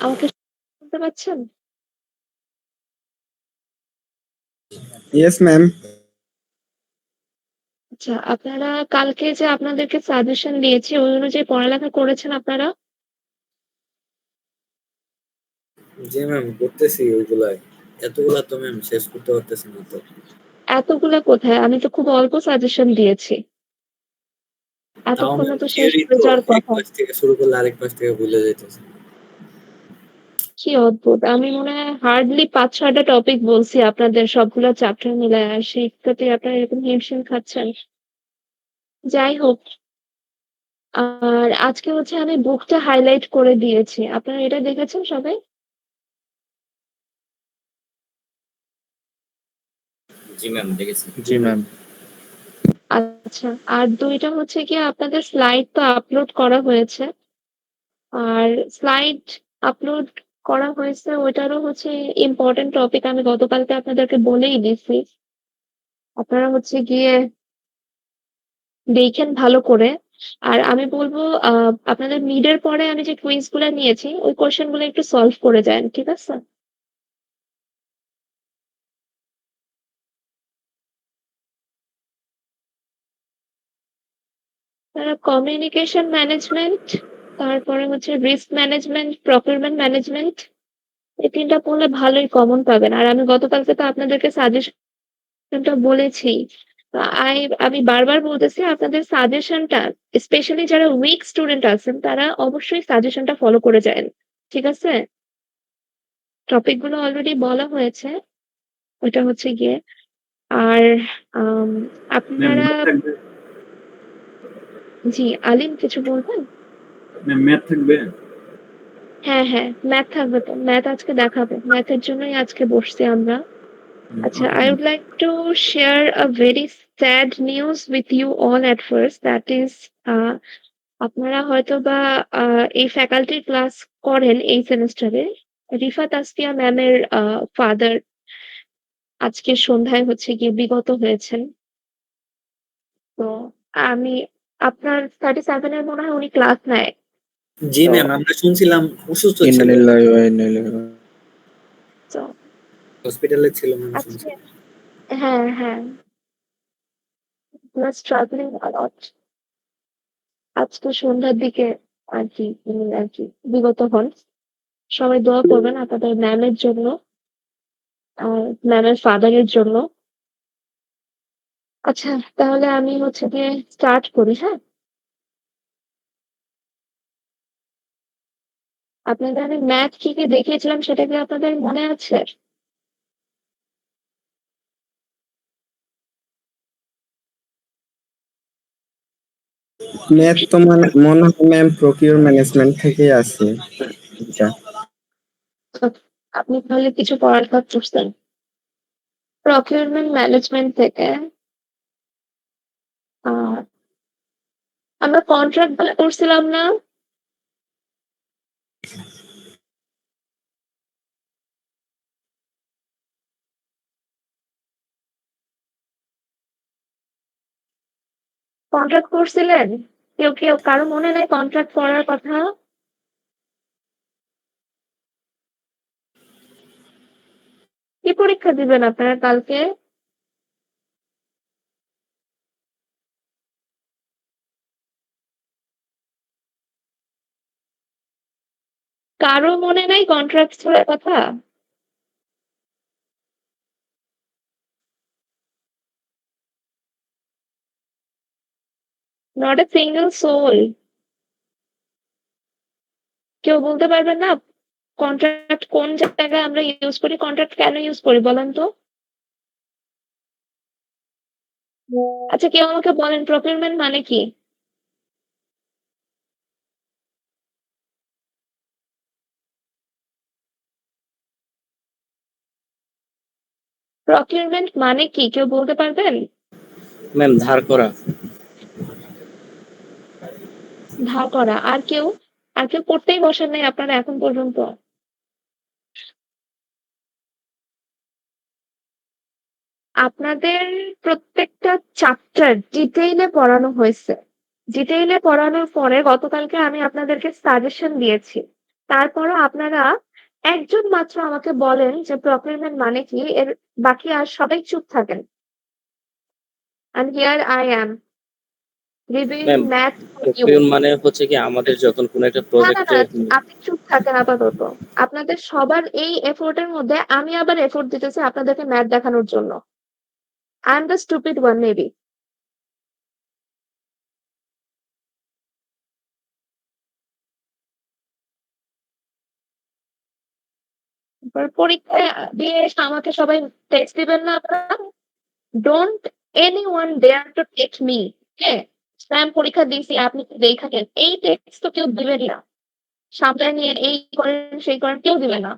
আমাকে শুনতে পাচ্ছেন? Yes ma'am. আচ্ছা, আপনারা কালকে যে আপনাদেরকে সাজেশন দিয়েছি ওই অনুযায়ী পড়ালেখা করেছেন আপনারা? জি ম্যাম, করতেছি ওইগুলাই। এতগুলা তো ম্যাম শেষ করতে পারতেছি না তো। এতগুলা কোথায়? আমি তো খুব অল্প সাজেশন দিয়েছি। তাও এতক্ষণে ম্যাম তো শেষ থিওরি হয়ে তো যাওয়ার এক কথা। পাশ থেকে শুরু করলে আরেক পাশ থেকে ভুলে যাইতেছে। কি অদ্ভুত! আমি মনে হয় হার্ডলি ৫-৬টা টপিক বলছি আপনাদের সবগুলো চ্যাপ্টার মিলায়। আর সেটাতে আপনারা এরকম হিমশিম খাচ্ছেন। যাই হোক, আর আজকে হচ্ছে আমি বুকটা হাইলাইট করে দিয়েছি। আপনারা এটা দেখেছেন সবাই? জি ম্যাম, দেখেছি। জি ম্যাম। আচ্ছা, আর ২ টা হচ্ছে গিয়ে আপনাদের স্লাইড তো আপলোড করা হয়েছে। আর স্লাইড আপলোড করা হয়েছে ওইটারও হচ্ছে ইম্পোর্টেন্ট টপিক আমি গতকালকে আপনাদেরকে বলেই দিছি। আপনারা হচ্ছে গিয়ে দেখেন ভালো করে। আর আমি বলবো আপনাদের মিড এর পরে আমি যে কুইজ গুলা নিয়েছি ওই কোয়েশ্চেন গুলো একটু সলভ করে যান, ঠিক আছে? কমিউনিকেশন ম্যানেজমেন্ট, তারপরে হচ্ছে রিস্ক ম্যানেজমেন্ট, প্রকিউরমেন্ট ম্যানেজমেন্ট, এই ৩ টা পড়লে ভালোই কমন পাবেন। আর আমি গতকালকে তো আপনাদেরকে সাজেশনটা বলেছি। তো আমি বারবার বলতেছি আপনাদের সাজেশনটা, স্পেশালি যারা উইক স্টুডেন্ট আছেন তারা অবশ্যই সাজেশনটা ফলো করে যান। ঠিক আছে? টপিক গুলো অলরেডি বলা হয়েছে। ওইটা হচ্ছে গিয়ে আর আম ম্যাম আপনারা ম্যাথ থাকবে? জি, আলিম কিছু বলবেন? ম্যাম ম্যাথ থাকবে? হ্যাঁ, হ্যাঁ, ম্যাথ থাকবে তো। ম্যাথ আজকে দেখাবে। ম্যাথের জন্যই আজকে বসছি আমরা। আচ্ছা, ওকে I ma'am. would like to share a very sad news with you all at first. That is, আপনারা হয়তোবা এই ফ্যাকাল্টি ক্লাস করেন এই সেমেস্টারে। রিফাত আসফিয়া ম্যামের ফাদার আজকে সন্ধ্যায় হচ্ছে গিয়ে বিগত হয়েছেন। তো আমি আপনার 37 এর মনে হয় উনি ক্লাস নেয়। জি তো ম্যাম, আমরা শুনছিলাম অসুস্থ ছিল, ইন্নালিল্লাহি ওয়া ইন্না ইলাইহি রাজিউন। তো হসপিটালে ছিল ম্যাম আজকে শুনছিলাম। হ্যাঁ, হ্যাঁ, we are struggling a lot. আজকে সন্ধ্যার দিকে আরকি উনি আরকি বিগত হন। সবাই দোয়া করবেন আপনাদের ম্যামের জন্য, ম্যামের ফাদার এর জন্য। আচ্ছা, তাহলে আমি হচ্ছে গিয়ে স্টার্ট করি, হ্যাঁ? আপনাদের আমি ম্যাথ কি, কি দেখিয়েছিলাম সেটা কি আপনাদের মনে আছে? ম্যাথ তো মানে মনে হয় ম্যাম প্রকিউর ম্যানেজমেন্ট থেকেই আছে এটা। তো আপনি তাহলে কিছু পড়ালেখা করছেন প্রকিউরমেন্ট ম্যানেজমেন্ট থেকে। আহ আমরা কন্ট্রাক্ট করছিলাম না? কন্ট্রাক্ট করছিলেন? কেউ কারো মনে নাই কন্ট্রাক্ট করার কথা? কি পরীক্ষা দিবেন আপনারা কালকে? কারো মনে নাই কন্ট্রাক্ট করার কথা? Not a single soul. কেউ বলতে পারবেন না কন্ট্রাক্ট কোন জায়গায় আমরা ইউজ করি, কন্ট্রাক্ট কেন ইউজ করি বলেন তো? আচ্ছা, কেউ আমাকে বলেন প্রকিউরমেন্ট মানে কি? প্রকিউরমেন্ট মানে কি কেউ বলতে পারবেন? ম্যাম, ধার করা। ধার করা। আর কেউ পড়তেই বসেন নাই আপনারা এখন পর্যন্ত? আপনাদের প্রত্যেকটা চ্যাপ্টার ডিটেইলে পড়ানো হয়েছে। ডিটেইলে পড়ানোর পরে গতকালকে আমি আপনাদেরকে সাজেশন দিয়েছি। তারপরও আপনারা একজন মাত্র আমাকে বলেন যে প্রকিউরমেন্ট মানে কি, এর বাকি আর সবাই চুপ থাকেন। And here I am reviewing ma'am math for you. Procure মানে হচ্ছে কি আমাদের যখন কোনো একটা না, না, প্রজেক্টে না, আপনি চুপ থাকেন আপাতত। আপনাদের সবার এই এফোর্টের মধ্যে আমি আবার এফোর্ট দিতেছি আপনাদেরকে ম্যাথ দেখানোর জন্য। I am the stupid one maybe. পরীক্ষায় দিয়ে এসে আমাকে সবাই টেক্সট দিবেন না আপনারা? Don't anyone dare to text me. হ্যাঁ, ম্যাম পরীক্ষা দিয়েছি আপনি দেখা দেন, এই টেক্সট তো কেউ দিবেন না। সামনে নিয়ে এই করেন সেই করেন কেউ দিবে না।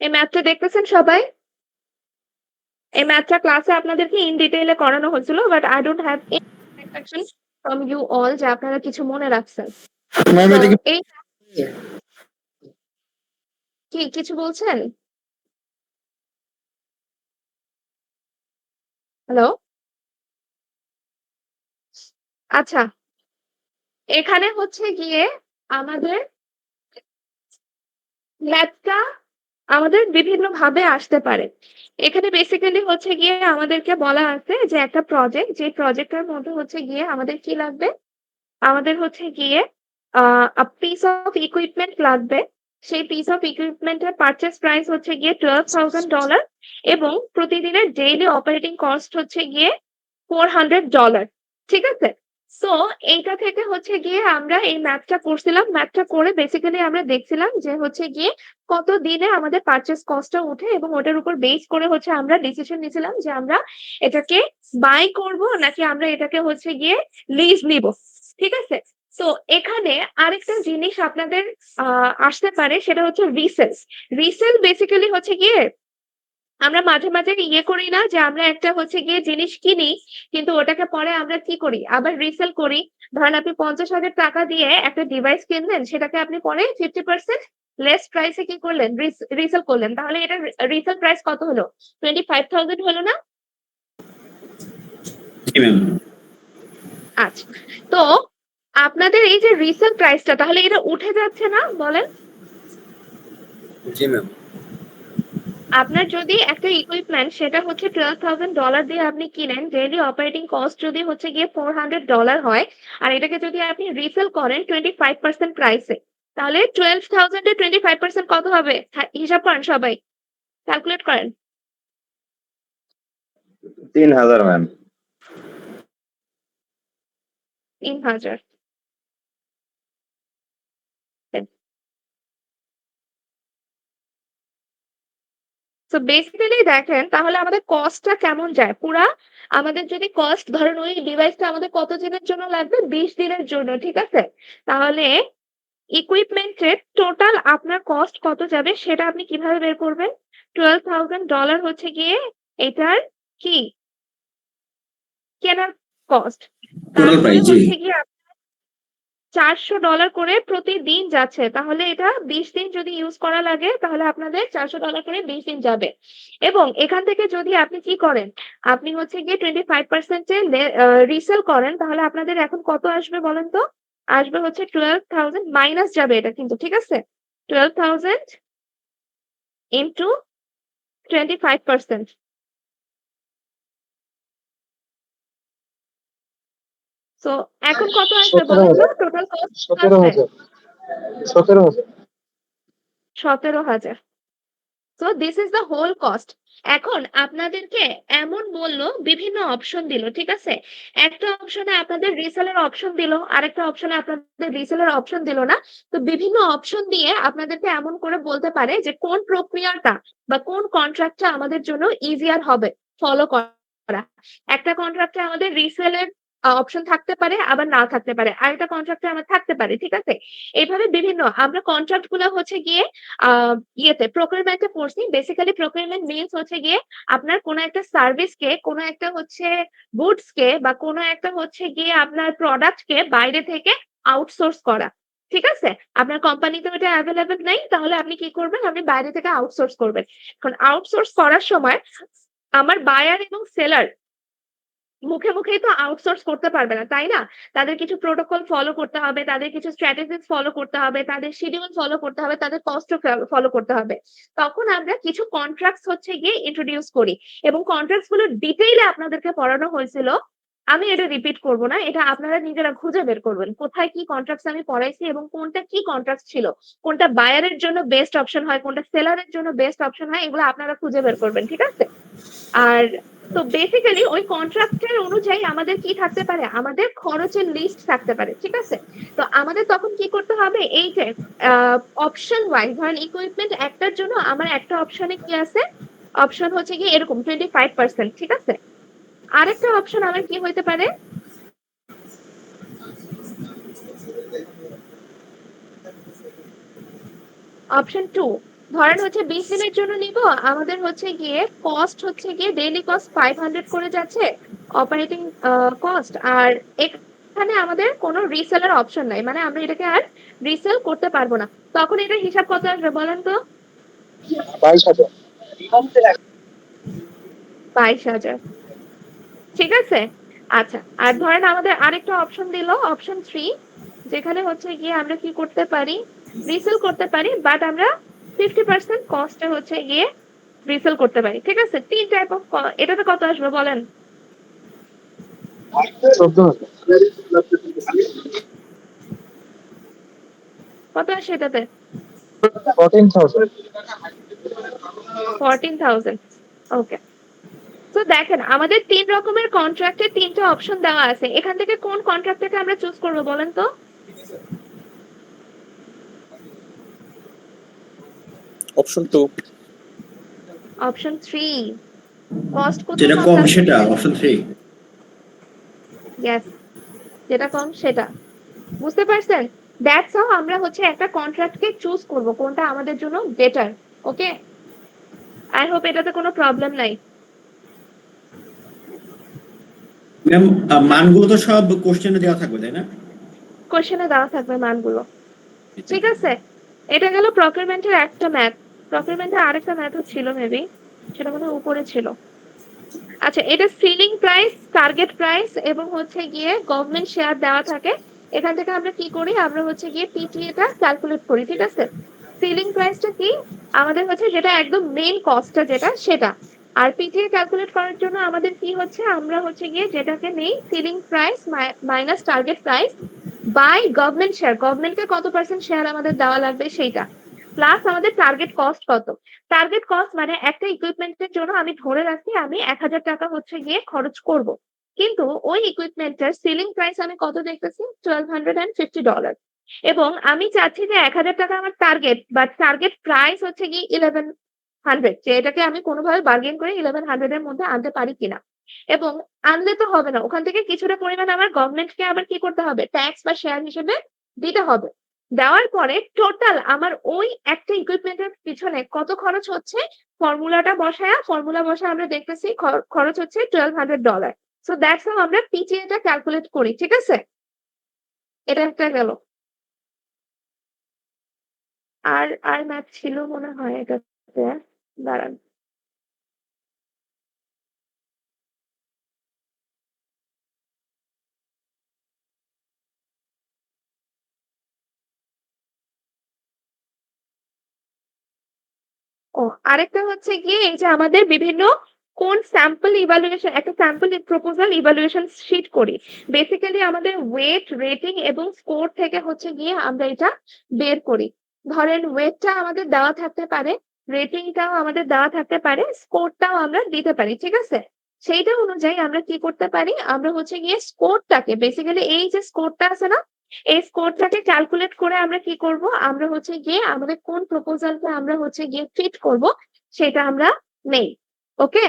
এই ম্যাথটা দেখতেছেন সবাই? এই ম্যাথটা ক্লাসে আপনাদেরকে ইন ডিটেইলে করানো হয়েছিল, but I don't have any satisfaction from you all যে আপনারা কিছু মনে রাখছেন। ম্যাম তো এটা কি এই কি কিছু বলছেন? হ্যালো? আচ্ছা, এখানে হচ্ছে গিয়ে আমাদের ম্যাথটা আমাদের বিভিন্ন ভাবে আসতে পারে। এখানে বেসিক্যালি হচ্ছে গিয়ে আমাদেরকে বলা আছে যে একটা প্রজেক্ট, যে প্রজেক্টের মধ্যে হচ্ছে গিয়ে আমাদের কি লাগবে? আমাদের হচ্ছে গিয়ে পিস অফ ইকুইপমেন্ট লাগবে। সেই পিস অফ ইকুইপমেন্টের পারচেজ প্রাইস হচ্ছে গিয়ে $12,000 এবং প্রতিদিনের ডেইলি অপারেটিং কস্ট হচ্ছে গিয়ে $400। ঠিক আছে? সো এইটা থেকে হচ্ছে গিয়ে আমরা এই ম্যাথটা করছিলাম। ম্যাথটা করে বেসিক্যালি আমরা দেখছিলাম যে হচ্ছে গিয়ে কত দিনে আমাদের পারচেজ কস্টটা উঠে এবং ওটার উপর বেস করে হচ্ছে আমরা ডিসিশন নিছিলাম যে আমরা এটাকে বাই করব নাকি আমরা এটাকে হচ্ছে গিয়ে লিজ নিব। ঠিক আছে? তো এখানে আরেকটা জিনিস আপনাদের আসতে পারে, সেটা হচ্ছে রিসেল। রিসেল বেসিক্যালি হচ্ছে গিয়ে আমরা মাঝে মাঝে ইয়ে করি না যে আমরা একটা হচ্ছে গিয়ে জিনিস কিনি, কিন্তু ওটাকে পরে আমরা কি করি আবার রিসেল করি। ধরেন আপনি 50,000 টাকা দিয়ে একটা ডিভাইস কিনলেন, সেটাকে আপনি পরে 50% লেস প্রাইসে কি করলেন, রিসেল করলেন। তাহলে এটা রিসেল প্রাইস কত হলো? 25,000 হলো না? জি ম্যাম। আচ্ছা, তো আপনাদের এই যে রিসেল প্রাইসটা, তাহলে এটা উঠে যাচ্ছে না বলেন? জি ম্যাম। আপনার যদি একটা ইকুইপমেন্ট সেটা হচ্ছে $12,000 দিয়ে আপনি কিনেন, ডেইলি অপারেটিং কস্ট যদি হচ্ছে গিয়ে $400 হয়, আর এটাকে যদি আপনি রিসেল করেন 25% প্রাইসে, তাহলে 12,000 এ 25% কত হবে? হিসাব করেন সবাই, ক্যালকুলেট করেন। 3,000 ম্যাম। 3,000। তো বেসিক্যালি দেখেন তাহলে আমাদের কস্টটা কেমন যায় পুরা। আমাদের যদি কস্ট ধরেন ওই ডিভাইসটা আমাদের কত দিনের জন্য লাগবে, 20 দিনের জন্য। ঠিক আছে? তাহলে ইকুইপমেন্টের টোটাল আপনার কস্ট কত যাবে সেটা আপনি কিভাবে বের করবেন? $12,000 হচ্ছে গিয়ে এটার কি কেনার কস্ট, টোটাল তারপরে প্রাইস জি। হচ্ছে গিয়ে $400 করে প্রতিদিন যাচ্ছে, তাহলে এটা 20 দিন যদি ইউজ করা লাগে তাহলে আপনাদের $400 করে 20 দিন যাবে। এবং এখান থেকে যদি আপনি কি করেন, আপনি হচ্ছে গিয়ে 25% রিসেল করেন, তাহলে আপনাদের এখন কত আসবে বলেন তো? আসবে হচ্ছে 12,000 মাইনাস যাবে এটা কিন্তু, ঠিক আছে? 12,000 ইন্টু 25%। সো এখন কত আসবে বলেন তো? টোটাল কস্ট আসবে 17,000। So this is the whole cost. এখন আপনাদেরকে এমন বললো, বিভিন্ন অপশন দিল, ঠিক আছে? একটা অপশনে আপনাদের রিসেলের অপশন দিল, আরেকটা অপশনে আপনাদের রিসেলের অপশন দিল না। তো বিভিন্ন অপশন দিয়ে আপনাদেরকে এমন করে বলতে পারে যে কোন প্রক্রিয়াটা বা কোন কন্ট্রাক্টটা আমাদের জন্য ইজিয়ার হবে ফলো করা। একটা কন্ট্রাক্টে আমাদের রিসেলের অপশন থাকতে পারে, আবার নাও থাকতে পারে, আরেকটা কন্ট্রাক্টে আমার থাকতে পারে, ঠিক আছে? এইভাবে বিভিন্ন আমরা কন্ট্রাক্ট গুলো হচ্ছে গিয়ে ইয়েতে প্রকিউরমেন্টে পড়ছি। বেসিক্যালি প্রকিউরমেন্ট মিনস হচ্ছে গিয়ে আপনার কোনো একটা সার্ভিসকে, কোনো একটা হচ্ছে গুডস কে বা কোনো একটা হচ্ছে গিয়ে আপনার প্রোডাক্ট কে বাইরে থেকে আউটসোর্স করা, ঠিক আছে? আপনার কোম্পানিতে ওটা অ্যাভেলেবল নাই, তাহলে আপনি কি করবেন? আপনি বাইরে থেকে আউটসোর্স করবেন। এখন আউটসোর্স করার সময় আমার বায়ার এবং সেলার মুখে মুখেই তো আউটসোর্স করতে পারবে না, তাই না? তাদের কিছু প্রোটোকল ফলো করতে হবে, তাদের কিছু স্ট্র্যাটেজিস ফলো করতে হবে, তাদের শিডিউল ফলো করতে হবে, তাদের কস্ট ফলো করতে হবে। তখন আমরা কিছু কন্ট্রাক্টস হচ্ছে গিয়ে ইন্ট্রোডিউস করি, এবং কন্ট্রাক্টস গুলো ডিটেইলে আপনাদেরকে পড়ানো হয়েছিল। আমি এটা রিপিট করব না, এটা আপনারা নিজেরা খুঁজে বের করবেন কোথায় কি কন্ট্রাক্টস আমি পড়াইছি এবং কোনটা কি কন্ট্রাক্ট ছিল, কোনটা বায়ারের জন্য বেস্ট অপশন হয়, কোনটা সেলারের জন্য বেস্ট অপশন হয়, এগুলো আপনারা খুঁজে বের করবেন, ঠিক আছে? আর তো বেসিক্যালি ওই কন্ট্রাক্টের অনুযায়ী আমাদের কি থাকতে পারে? আমাদের খরচের লিস্ট থাকতে পারে, ঠিক আছে? তো আমাদের তখন কি করতে হবে? এই যে অপশন ওয়াইজ, ধরেন ইকুইপমেন্ট একটার জন্য আমার একটা অপশনে কি আছে? অপশন হচ্ছে কি এরকম 25%, ঠিক আছে? আরেকটা অপশন আমার কি হইতে পারে? অপশন 2, ধরেন হচ্ছে 20 দিনের জন্য নিব, আমাদের হচ্ছে গিয়ে কস্ট হচ্ছে গিয়ে ডেইলি কস্ট 500 করে যাচ্ছে অপারেটিং কস্ট, আর এখানে আমাদের কোনো রিসেলের অপশন নাই, মানে আমরা এটাকে আর রিসেল করতে পারবো না। তখন এটা হিসাব কত আসবে বলেন তো? 22,000, ঠিক আছে? আচ্ছা, আর ধরেন আমাদের আরেকটা অপশন দিল, অপশন 3, যেখানে হচ্ছে গিয়ে আমরা কি করতে পারি? রিসেল করতে পারি, বাট আমরা 50% কস্টে হচ্ছে গিয়ে রিসেল করতে পারি, ঠিক আছে? 3 টাইপ অফ, এটাতে কত আসবে বলেন? কত আসে এটাতে? 14,000। ওকে। তো দেখেন আমাদের 3 রকমের কন্ট্রাক্টে 3টা অপশন দেওয়া আছে, এখান থেকে কোন কন্ট্রাক্টটাকে আমরা চুজ করবো বলেন তো? অপশন 2। অপশন 3, কস্ট কোথায় যেটা কম কম লাগবে? সেটা অপশন 3। ইয়েস, যেটা কম সেটা। বুঝতে পারছেন? দ্যাটস হাউ আমরা হচ্ছে একটা কন্ট্রাক্টকে চুজ করব কোনটা আমাদের জন্য বেটার। ওকে, আই হোপ এটাতে কোনো প্রবলেম নাই। ম্যাম মানগুলো তো সব কোশ্চেনে দেওয়া থাকবে তাই না? কোশ্চেনে দেওয়া থাকবে মানগুলো, ঠিক আছে? এটা গেল প্রকিউরমেন্টের একটা ম্যাথ। প্রকিউরমেন্টের আরেকটা ম্যাথও ছিল মেবি, সেটা মনে হয় উপরে ছিল। আচ্ছা, এটা সিলিং প্রাইস, টার্গেট প্রাইস এবং হচ্ছে গিয়ে গভর্নমেন্ট শেয়ার দেওয়া থাকে। এখান থেকে আমরা কি করি? আমরা হচ্ছে গিয়ে পিটিএটা ক্যালকুলেট করি, ঠিক আছে? সিলিং প্রাইসটা কি? আমাদের হচ্ছে যেটা একদম মেইন কস্টটা যেটা সেটা। আর পিটিএ ক্যালকুলেট করার জন্য আমাদের কি হচ্ছে? আমরা হচ্ছে গিয়ে যেটাকে নেই ceiling price minus target price by government share, গভর্নমেন্টকে কত পার্সেন্ট শেয়ার আমাদের দেওয়া লাগবে সেইটা, প্লাস আমাদের টার্গেট কস্ট কত। টার্গেট কস্ট মানে একটা ইকুইপমেন্টের জন্য আমি ধরে রাখি আমি 1,000 টাকা হচ্ছে গিয়ে খরচ করব, কিন্তু ওই ইকুইপমেন্টের সিলিং প্রাইস আমি কত দেখতেছি? $1,250, এবং আমি চাচ্ছি যে 1,000 টাকা আমার টার্গেট, বাট টার্গেট প্রাইস হচ্ছে গিয়ে 1,100, যে এটাকে আমি কোনোভাবে বার্গেন করে 1,100 এর মধ্যে আনতে পারি কিনা। এবং আনলে তো হবে না, ওখান থেকে কিছুটা পরিমাণ আমার গভর্নমেন্টকে আবার কি করতে হবে? ট্যাক্স বা শেয়ার হিসেবে দিতে হবে। দেওয়ার পরে টোটাল আমার ওই একটা ইকুইপমেন্টের পিছনে কত খরচ হচ্ছে, ফর্মুলা বসায় আমরা দেখতেছি খরচ হচ্ছে $1,200। সো দ্যাটস হাউ আমরা পিটিএটা ক্যালকুলেট করি, ঠিক আছে? এটা একটা গেল। আর ম্যাথ ছিল মনে হয় এটাতে। দাঁড়ান। ও আরেকটা হচ্ছে গিয়ে এই যে আমাদের বিভিন্ন কোন স্যাম্পল ইভালুয়েশন, একটা স্যাম্পল প্রপোজাল ইভালুয়েশন শিট করি। বেসিক্যালি আমাদের ওয়েট, রেটিং এবং স্কোর থেকে হচ্ছে গিয়ে আমরা এটা বের করি। ধরেন ওয়েটটা আমাদের দেওয়া থাকতে পারে, রেটিংটাও আমাদের দেওয়া থাকতে পারে, স্কোরটাও আমরা দিতে পারি, ঠিক আছে? সেইটা অনুযায়ী আমরা কি করতে পারি, আমরা হচ্ছে গিয়ে স্কোরটাকে বেসিক্যালি এই যে স্কোরটা আছে না, এই স্কোরটাকে ক্যালকুলেট করে আমরা কি করব, আমরা হচ্ছে গিয়ে আমাদের কোন প্রপোজালটা আমরা হচ্ছে গিয়ে ফিট করব সেটা আমরা নেই। ওকে,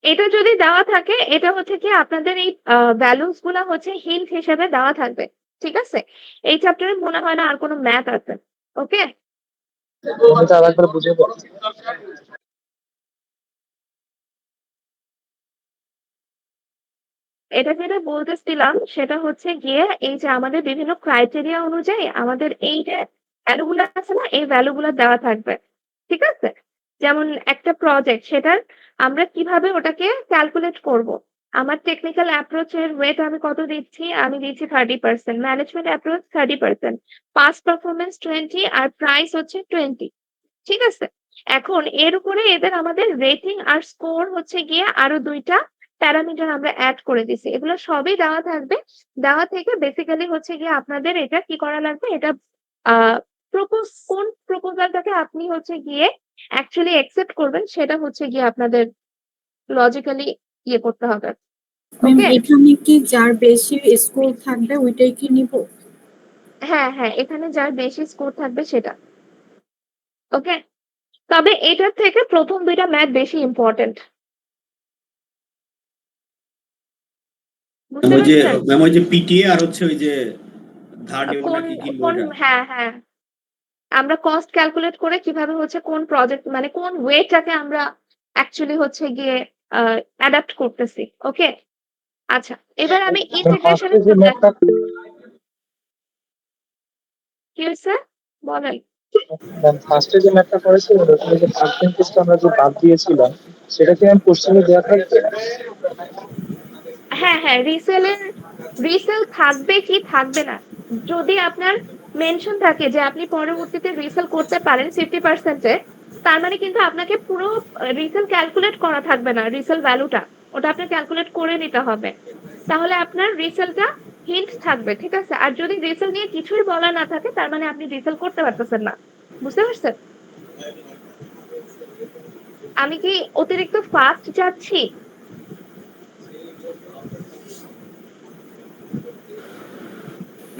এটা যদি দেওয়া থাকে, এটা হচ্ছে কি আপনাদের এই ভ্যালুস গুলা হচ্ছে হিন্ট হিসেবে দেওয়া থাকবে, ঠিক আছে? এই চ্যাপ্টারে মনে হয় না আর কোনো ম্যাথ আছে। ওকে, এটা আরেকবার বুঝে বল। এটা যেটা বলতেছিলাম সেটা হচ্ছে গিয়ে এই যে আমাদের বিভিন্ন ক্রাইটেরিয়া অনুযায়ী আমাদের এই যে ভ্যালুগুলো আছে না, এই ভ্যালুগুলো দেওয়া থাকবে, ঠিক আছে? যেমন একটা প্রজেক্ট, সেটার আমরা কিভাবে ওটাকে ক্যালকুলেট করব। আমার টেকনিক্যাল অ্যাপ্রোচের ওয়েট আমি কত দিচ্ছি, আমি দিচ্ছি 30%, ম্যানেজমেন্ট অ্যাপ্রোচ 30%, পাস্ট পারফরমেন্স 20, আর প্রাইস হচ্ছে 20, ঠিক আছে? এখন এর উপরে এদের আমাদের রেটিং আর স্কোর হচ্ছে গিয়ে আরো দুইটা প্যারামিটার আমরা অ্যাড করে দিছি। এগুলো সবই দেওয়া থাকবে। দেওয়া থেকে বেসিক্যালি হচ্ছে গিয়ে আপনাদের এটা কি করা লাগবে, এটা কোন প্রপোজালটাকে আপনি হচ্ছে গিয়ে অ্যাকচুয়ালি অ্যাকসেপ্ট করবেন সেটা হচ্ছে গিয়ে আপনাদের লজিক্যালি ইয়ে করতে হবে। ম্যাম ওকে, এখানে কি যার বেশি স্কোর থাকবে ওইটাই কি নিব? হ্যাঁ হ্যাঁ, এখানে যার বেশি স্কোর থাকবে সেটা। ওকে, তবে এটার থেকে প্রথম দুইটা ম্যাথ বেশি ইম্পর্টেন্ট, বুঝতে ওই যে পারছেন? ম্যাম ওই যে পিটিএ আর হচ্ছে ওই যে ধার দেবো কোন নাকি কিনবো কোন এটা। হ্যাঁ হ্যাঁ, আমরা কস্ট ক্যালকুলেট করে কিভাবে হচ্ছে কোন প্রজেক্ট মানে কোন ওয়েটাকে আমরা অ্যাকচুয়ালি হচ্ছে গিয়ে অ্যাডাপ্ট করতেছি। ওকে, আচ্ছা, এবার আমি ইন্টিগ্রেশনে ফার্স্টে যে ম্যাথটা কি হয়েছে বলেন। ফার্স্টে যে ম্যাথটা করেছিলাম ওখানে যে পার্সেন্টেজটা আমরা যে বাদ দিয়েছিলাম সেটা কি আমি কোশ্চেনে দেওয়া থাকবে? হ্যাঁ হ্যাঁ, রিসেল থাকবে কি থাকবে না, যদি আপনার মেনশন থাকে যে আপনি পরবর্তীতে রিসেল করতে পারেন 50%-এ, তার মানে কিন্তু আপনাকে পুরো রিসেল ক্যালকুলেট করা থাকবে না, রিসেল ভ্যালুটা ওটা আপনার ক্যালকুলেট করে নিতে হবে, তাহলে আপনার রিসেলটা হিন্ট থাকবে, ঠিক আছে? আর যদি রিসেল নিয়ে কিছুই বলা না থাকে তার মানে আপনি রিসেল করতে পারতেছেন না, বুঝতে পারছেন? আমি কি অতিরিক্ত ফাস্ট যাচ্ছি?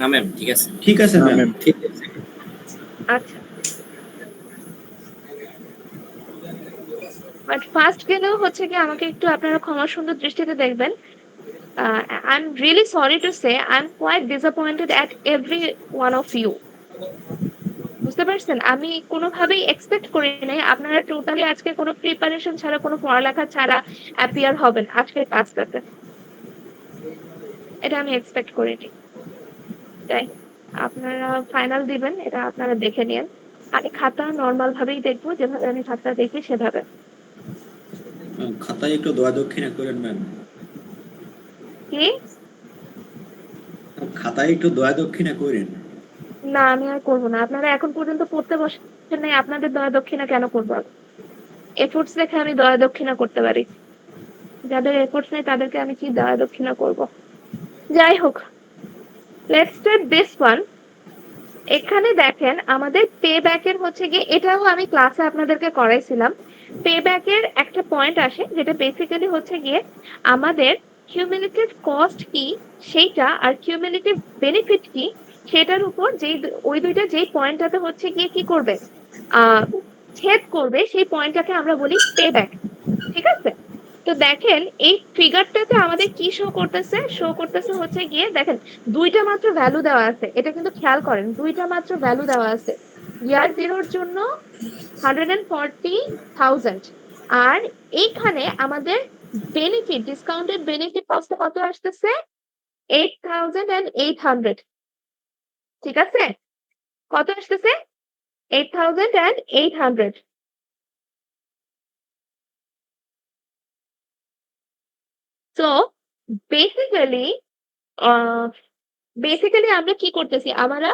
না ম্যাম, ঠিক আছে। ঠিক আছে না, ম্যাম। ম্যাম। ঠিক আছে। আচ্ছা, বাট ফার্স্ট গেলেও হচ্ছে কি আমাকে একটু আপনারা ক্ষমা সুন্দর দৃষ্টিতে দেখবেন। I'm really sorry to say I'm quite disappointed at every one of you. বুঝতে পারছেন? আমি কোনোভাবেই এক্সপেক্ট করি নাই আপনারা টোটালি আজকে কোনো প্রিপারেশন ছাড়া, কোনো পড়ালেখা ছাড়া অ্যাপিয়ার হবেন আজকের ক্লাসটাতে। এটা আমি এক্সপেক্ট করিনি। তাই আপনারা ফাইনাল দিবেন, এটা আপনারা দেখে নিন। আমি খাতা নর্মাল ভাবেই দেখবো, যেভাবে আমি খাতা দেখি সেভাবে। খাতায় একটু দয়া দক্ষিণা করেন ম্যাম। কি? খাতায় একটু দয়া দক্ষিণা করেন। না, আমি আর করবো না। আপনারা এখন পর্যন্ত পড়তে বসেন নাই, আপনাদের দয়া দক্ষিণা কেন করবো? এফোর্টস দেখে আমি দয়া দক্ষিণা করতে পারি, যাদের এফোর্টস নেই তাদেরকে আমি কি দয়া দক্ষিণা করব? যাই হোক, লেটস স্টার্ট দিস ওয়ান। এখানে দেখেন আমাদের পে ব্যাকের হচ্ছে গিয়ে, এটাও আমি ক্লাসে আপনাদেরকে করাইছিলাম। পে ব্যাকের একটা পয়েন্ট আসে যেটা বেসিক্যালি হচ্ছে গিয়ে আমাদের কিউমুলেটিভ কস্ট কি সেইটা আর কিউমুলেটিভ বেনিফিট কি সেটার উপর যেই ওই দুইটা যেই পয়েন্টটাতে হচ্ছে গিয়ে কি করবে, ছেদ করবে, সেই পয়েন্টটাকে আমরা বলি পে ব্যাক, ঠিক আছে? তো দেখেন এই ফিগারটাতে আমাদের কি শো করতেছে হচ্ছে গিয়ে দেখেন দুইটা মাত্র ভ্যালু দেওয়া আছে, এটা কিন্তু খেয়াল করেন, দুইটা মাত্র ভ্যালু দেওয়া আছে। ইয়ার জিরোর জন্য 140,000, আর এইখানে আমাদের বেনিফিট, ডিসকাউন্টেড বেনিফিট কত আসতেছে 8,800, ঠিক আছে? কত আসতেছে 8,800। সো বেসিক্যালি আমরা কি করতেছি, আমরা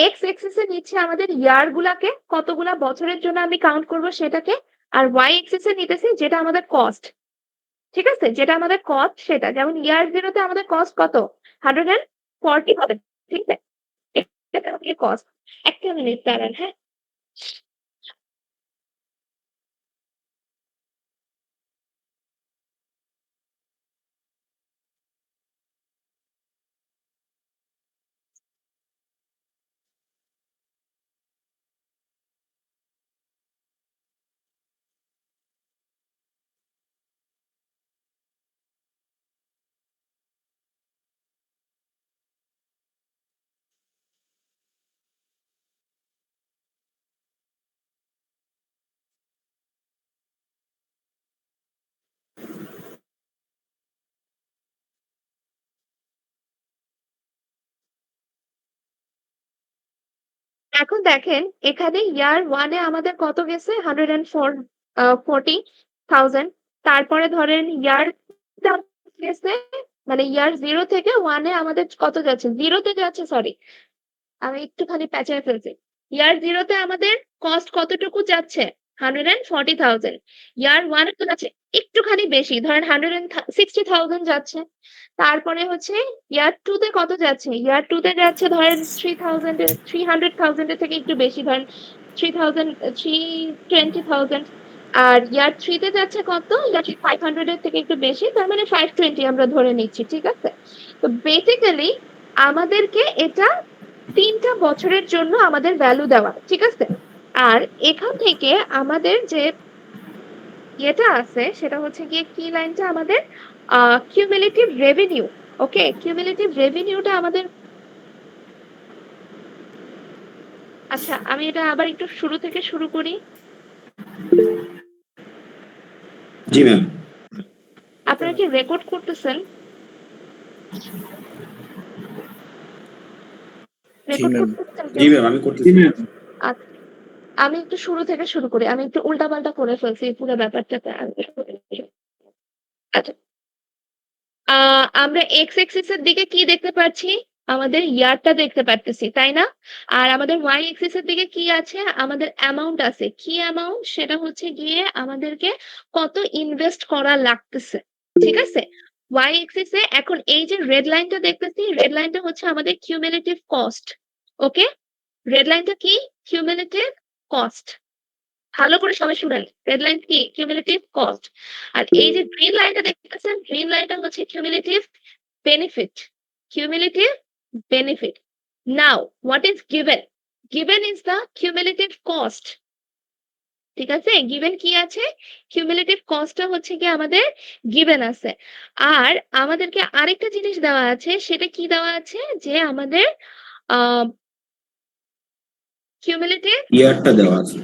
এক্স এক্সিস এ নিচ্ছে আমাদের ইয়ার গুলাকে, কতগুলা বছরের জন্য আমি কাউন্ট করব সেটাকে, আর ওয়াই এক্সিস এ নিতেছি যেটা আমাদের কস্ট। ঠিক আছে, যেটা আমাদের কস্ট সেটা, যেমন ইয়ার জিরোতে আমাদের কস্ট কত 140 হবে। ঠিক আছে, এটা আমাদের কস্ট। একটা মিনিট দাঁড়ান, হ্যাঁ। এখন দেখেন এখানে ইয়ার ওয়ানে আমাদের কত গেছে 140,000। তারপরে ধরেন ইয়ার গেছে, মানে ইয়ার জিরো থেকে ওয়ানে আমাদের কত যাচ্ছে, জিরোতে যাচ্ছে, সরি আমি একটুখানি পেঁচায় ফেলছি। ইয়ার জিরোতে আমাদের কস্ট কতটুকু যাচ্ছে 140,000। ইয়ার ওয়ানে তো যাচ্ছে একটুখানি বেশি, ধরেন 160,000 যাচ্ছে। তারপরে হচ্ছে ইয়ার টু তে কত যাচ্ছে, ইয়ার টু তে যাচ্ছে ধরেন 300,000 এর থেকে একটু বেশি, ধরেন 320,000। আর ইয়ার থ্রি তে যাচ্ছে কত, ইয়ার 500 এর থেকে একটু বেশি, তার মানে 520 আমরা ধরে নিচ্ছি। ঠিক আছে, তো বেসিক্যালি আমাদেরকে এটা 3টা বছরের জন্য আমাদের ভ্যালু দেওয়া। ঠিক আছে, আর এখান থেকে আমাদের যে ইয়েটা আছে সেটা হচ্ছে গিয়ে কি লাইনটা আমাদের কিউমুলেটিভ রেভিনিউ। ওকে, কিউমুলেটিভ রেভিনিউটা আমাদের, আচ্ছা আমি এটা আবার একটু শুরু থেকে শুরু করি। জি ম্যাম। আপনারা কি রেকর্ড করতেছেন? রেকর্ড করতেছেন জি কেউ? ম্যাম, আমি জি করতেছি। ম্যাম। আচ্ছা, আমি একটু শুরু থেকে শুরু করি, আমি একটু উল্টাপাল্টা করে ফেলছি এই পুরো ব্যাপারটাতে। আচ্ছা, আমরা এক্স এক্সিস এর দিকে কি দেখতে পাচ্ছি, আমাদের ইয়ারটা দেখতে পারতেছি, তাই না? আর আমাদের ওয়াই এক্সিস এর দিকে কি আছে, আমাদের অ্যামাউন্ট আছে। কি অ্যামাউন্ট, সেটা হচ্ছে গিয়ে আমাদেরকে কত ইনভেস্ট করা লাগতেছে। ঠিক আছে, ওয়াই এক্সিস এ এখন এই যে রেড লাইনটা দেখতেছি, রেড লাইনটা হচ্ছে আমাদের কিউমুলেটিভ কস্ট। ওকে, রেড লাইনটা কি, কিউমুলেটিভ কস্ট। ভালো করে সবাই শুনেন, রেড লাইন কি, কিউমুলেটিভ কস্ট। আর এই যে গ্রিন লাইনটা দেখতেছেন, গ্রিন লাইনটা হচ্ছে cumulative benefit. Cumulative benefit. Now what is given, given is the cumulative cost. ঠিক আছে, গিভেন কি আছে, কিউমুলেটিভ কস্টটা হচ্ছে কি আমাদের গিভেন আছে। আর আমাদেরকে আরেকটা জিনিস দেওয়া আছে, সেটা কি দেওয়া আছে, যে আমাদের কিউমুলেটিভ, ইয়ারটা দেওয়া আছে।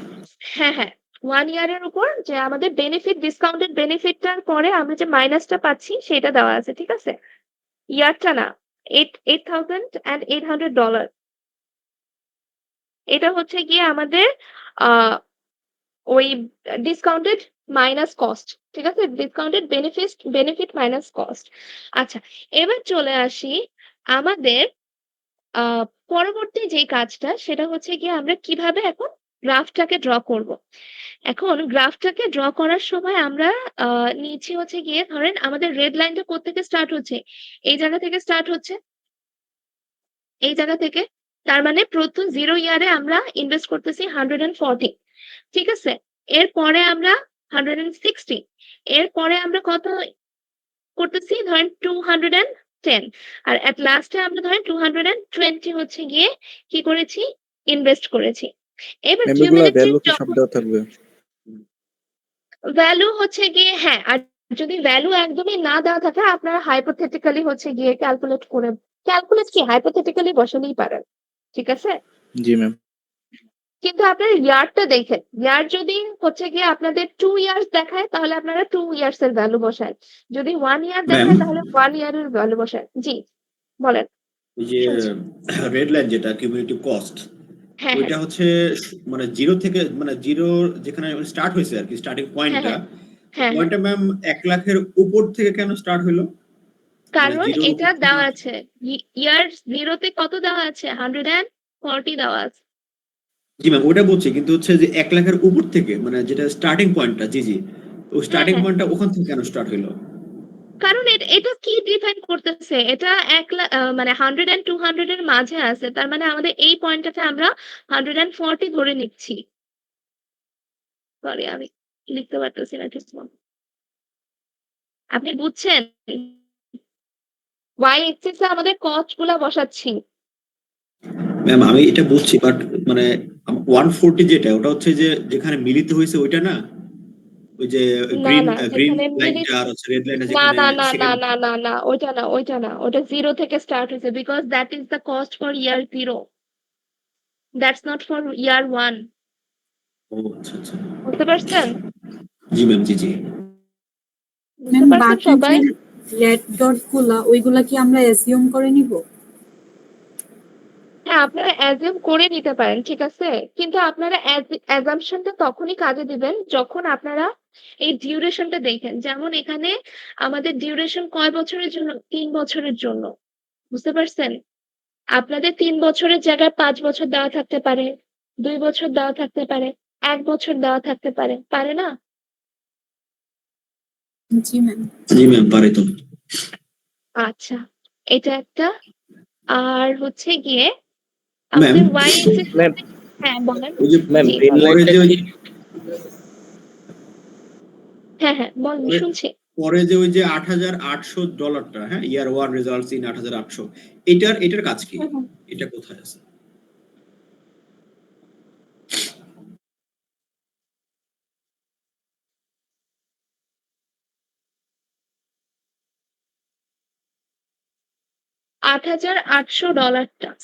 হ্যাঁ হ্যাঁ, 1 ইয়ারের উপর যে আমাদের বেনিফিট, ডিসকাউন্টেড বেনিফিটটার পরে আমরা যে মাইনাসটা পাচ্ছি সেটা দেওয়া আছে। ঠিক আছে, ইয়ারটা না, $8,800। এটা হচ্ছে গিয়ে আমাদের ওই ডিসকাউন্টেড মাইনাস কস্ট। ঠিক আছে, ডিসকাউন্টেড বেনিফিট মাইনাস কস্ট। আচ্ছা, এবার চলে আসি আমাদের পরবর্তী যে কাজটা, সেটা হচ্ছে গিয়ে আমরা কিভাবে এখন গ্রাফটাকে ড্র করব। এখন গ্রাফটাকে ড্র করার সময় আমরা নিচ্ছি হচ্ছে গিয়ে, ধরেন আমাদের রেড লাইনটা কোত্থেকে স্টার্ট হচ্ছে, এই জায়গা থেকে স্টার্ট হচ্ছে, এই জায়গা থেকে। তার মানে প্রথম 0 ইয়ারে আমরা ইনভেস্ট করতেছি 140। ঠিক আছে, এরপরে আমরা 160, এরপরে আমরা কত করতেছি, ধরেন 210, আর এট লাস্টে আমরা ধরেন 220 হচ্ছে গিয়ে কি করেছি, ইনভেস্ট করেছি। এবার কিউমুলেটিভ থাকবে। ভ্যালু হচ্ছে গিয়ে, হ্যাঁ, আর যদি ভ্যালু একদমই না দেওয়া থাকে, আপনারা হাইপোথেটিক্যালি হচ্ছে গিয়ে ক্যালকুলেট কি হাইপোথেটিক্যালি বসালেই পারেন। ঠিক আছে, জি ম্যাম। কিন্তু আপনার ইয়ারটা দেখেন, ইয়ার যদি হচ্ছে গিয়ে আপনাদের 2 ইয়ার্স দেখায়, তাহলে আপনারা 2 ইয়ার্স এর ভ্যালু বসান। যদি 1 ইয়ার দেখায়, ম্যাম, তাহলে 1 ইয়ারের ভ্যালু বসান। জি বলেন। ওই যে শুনছি। রেড লাইন যেটা কিউমুলেটিভ কস্ট, হ্যাঁ, ওইটা হচ্ছে মানে জিরো থেকে মানে জিরো যেখানে স্টার্ট হয়েছে আর কি, স্টার্টিং হ্যাঁ, পয়েন্টটা, হ্যাঁ, হ্যাঁ, হ্যাঁ। পয়েন্টটা ম্যাম 1 লাখের উপর থেকে কেন স্টার্ট হলো? মানে কারণ জিরোর উপর এটা থেকে? দেওয়া আছে ইয়ার জিরোতে কত দেওয়া আছে, 140 দেওয়া আছে। জি ম্যাম ওটা বলছি, কিন্তু হচ্ছে যে 1 লাখের উপর থেকে মানে যেটা স্টার্টিং পয়েন্টটা, জি জি, ও হ্যাঁ, স্টার্টিং হ্যাঁ। পয়েন্টটা ওখান থেকে কেন স্টার্ট হলো? কারণ এটা কি ডিফাইন করতেছে, এটা মানে 100 and 200 এর মাঝে আছে, তার মানে আমাদের এই পয়েন্টটাতে আমরা 140 ধরে নিচ্ছি। সরি আমি লিখতে পারতেছি না ঠিক মতো। আপনি বুঝছেন? ওয়াই এক্সিসে আমাদের কস্ট গুলা বসাচ্ছি। ম্যাম আমি এটা বুঝছি, বাট মানে 140 যেটা, ওটা হচ্ছে যে যেখানে মিলিত হয়েছে ওইটা না, ওই যে না, গ্রিন না, গ্রিন যেখানে লাইনটা আর হচ্ছে রেড লাইনটা না, যেখানে না, না, না, সেকেন্ড। না, না, না, ওইটা না, ওইটা না, ওটা জিরো থেকে স্টার্ট হয়েছে, because that is the cost for year zero, that's not for year one. ও আচ্ছা আচ্ছা। বুঝতে পারছেন? জি ম্যাম, জি জি। বুঝতে ম্যাম পারছেন বাকি সবাই? যে রেড ডট গুলা ওইগুলা কি আমরা অ্যাজিউম করে নিব? হ্যাঁ, আপনারা অ্যাজিউম করে নিতে পারেন, ঠিক আছে, কিন্তু আপনারা অ্যাজাম্পশনটা তখনই কাজে দিবেন যখন আপনারা এই ডিউরেশনটা দেখেন। যেমন এখানে আমাদের ডিউরেশন কয় বছরের জন্য? 3 বছরের জন্য। বুঝতে পারছেন? আপনাদের 3 বছরের জায়গায় 5 বছর দেওয়া থাকতে পারে, 2 বছর দেওয়া থাকতে পারে, 1 বছর দেওয়া থাকতে পারে, পারে না? জি ম্যাম। জি ম্যাম পারে তো। আচ্ছা, এটা একটা। আর হচ্ছে গিয়ে ম্যাম আমাদের ওয়াই এক্সিস। ম্যাম হ্যাঁ বলেন। ওই যে ম্যাম জি, গ্রিন পরে লাইনটা যে কি? হ্যাঁ, হ্যাঁ, বলেন, পরে শুনছি। পরে যে ওই যে $8,800, হ্যাঁ, ইয়ার ওয়ান রেজাল্টস ইন 8,800, এটার কাজ কি? হুম, হুম। এটা কোথায় আছে? $8,800,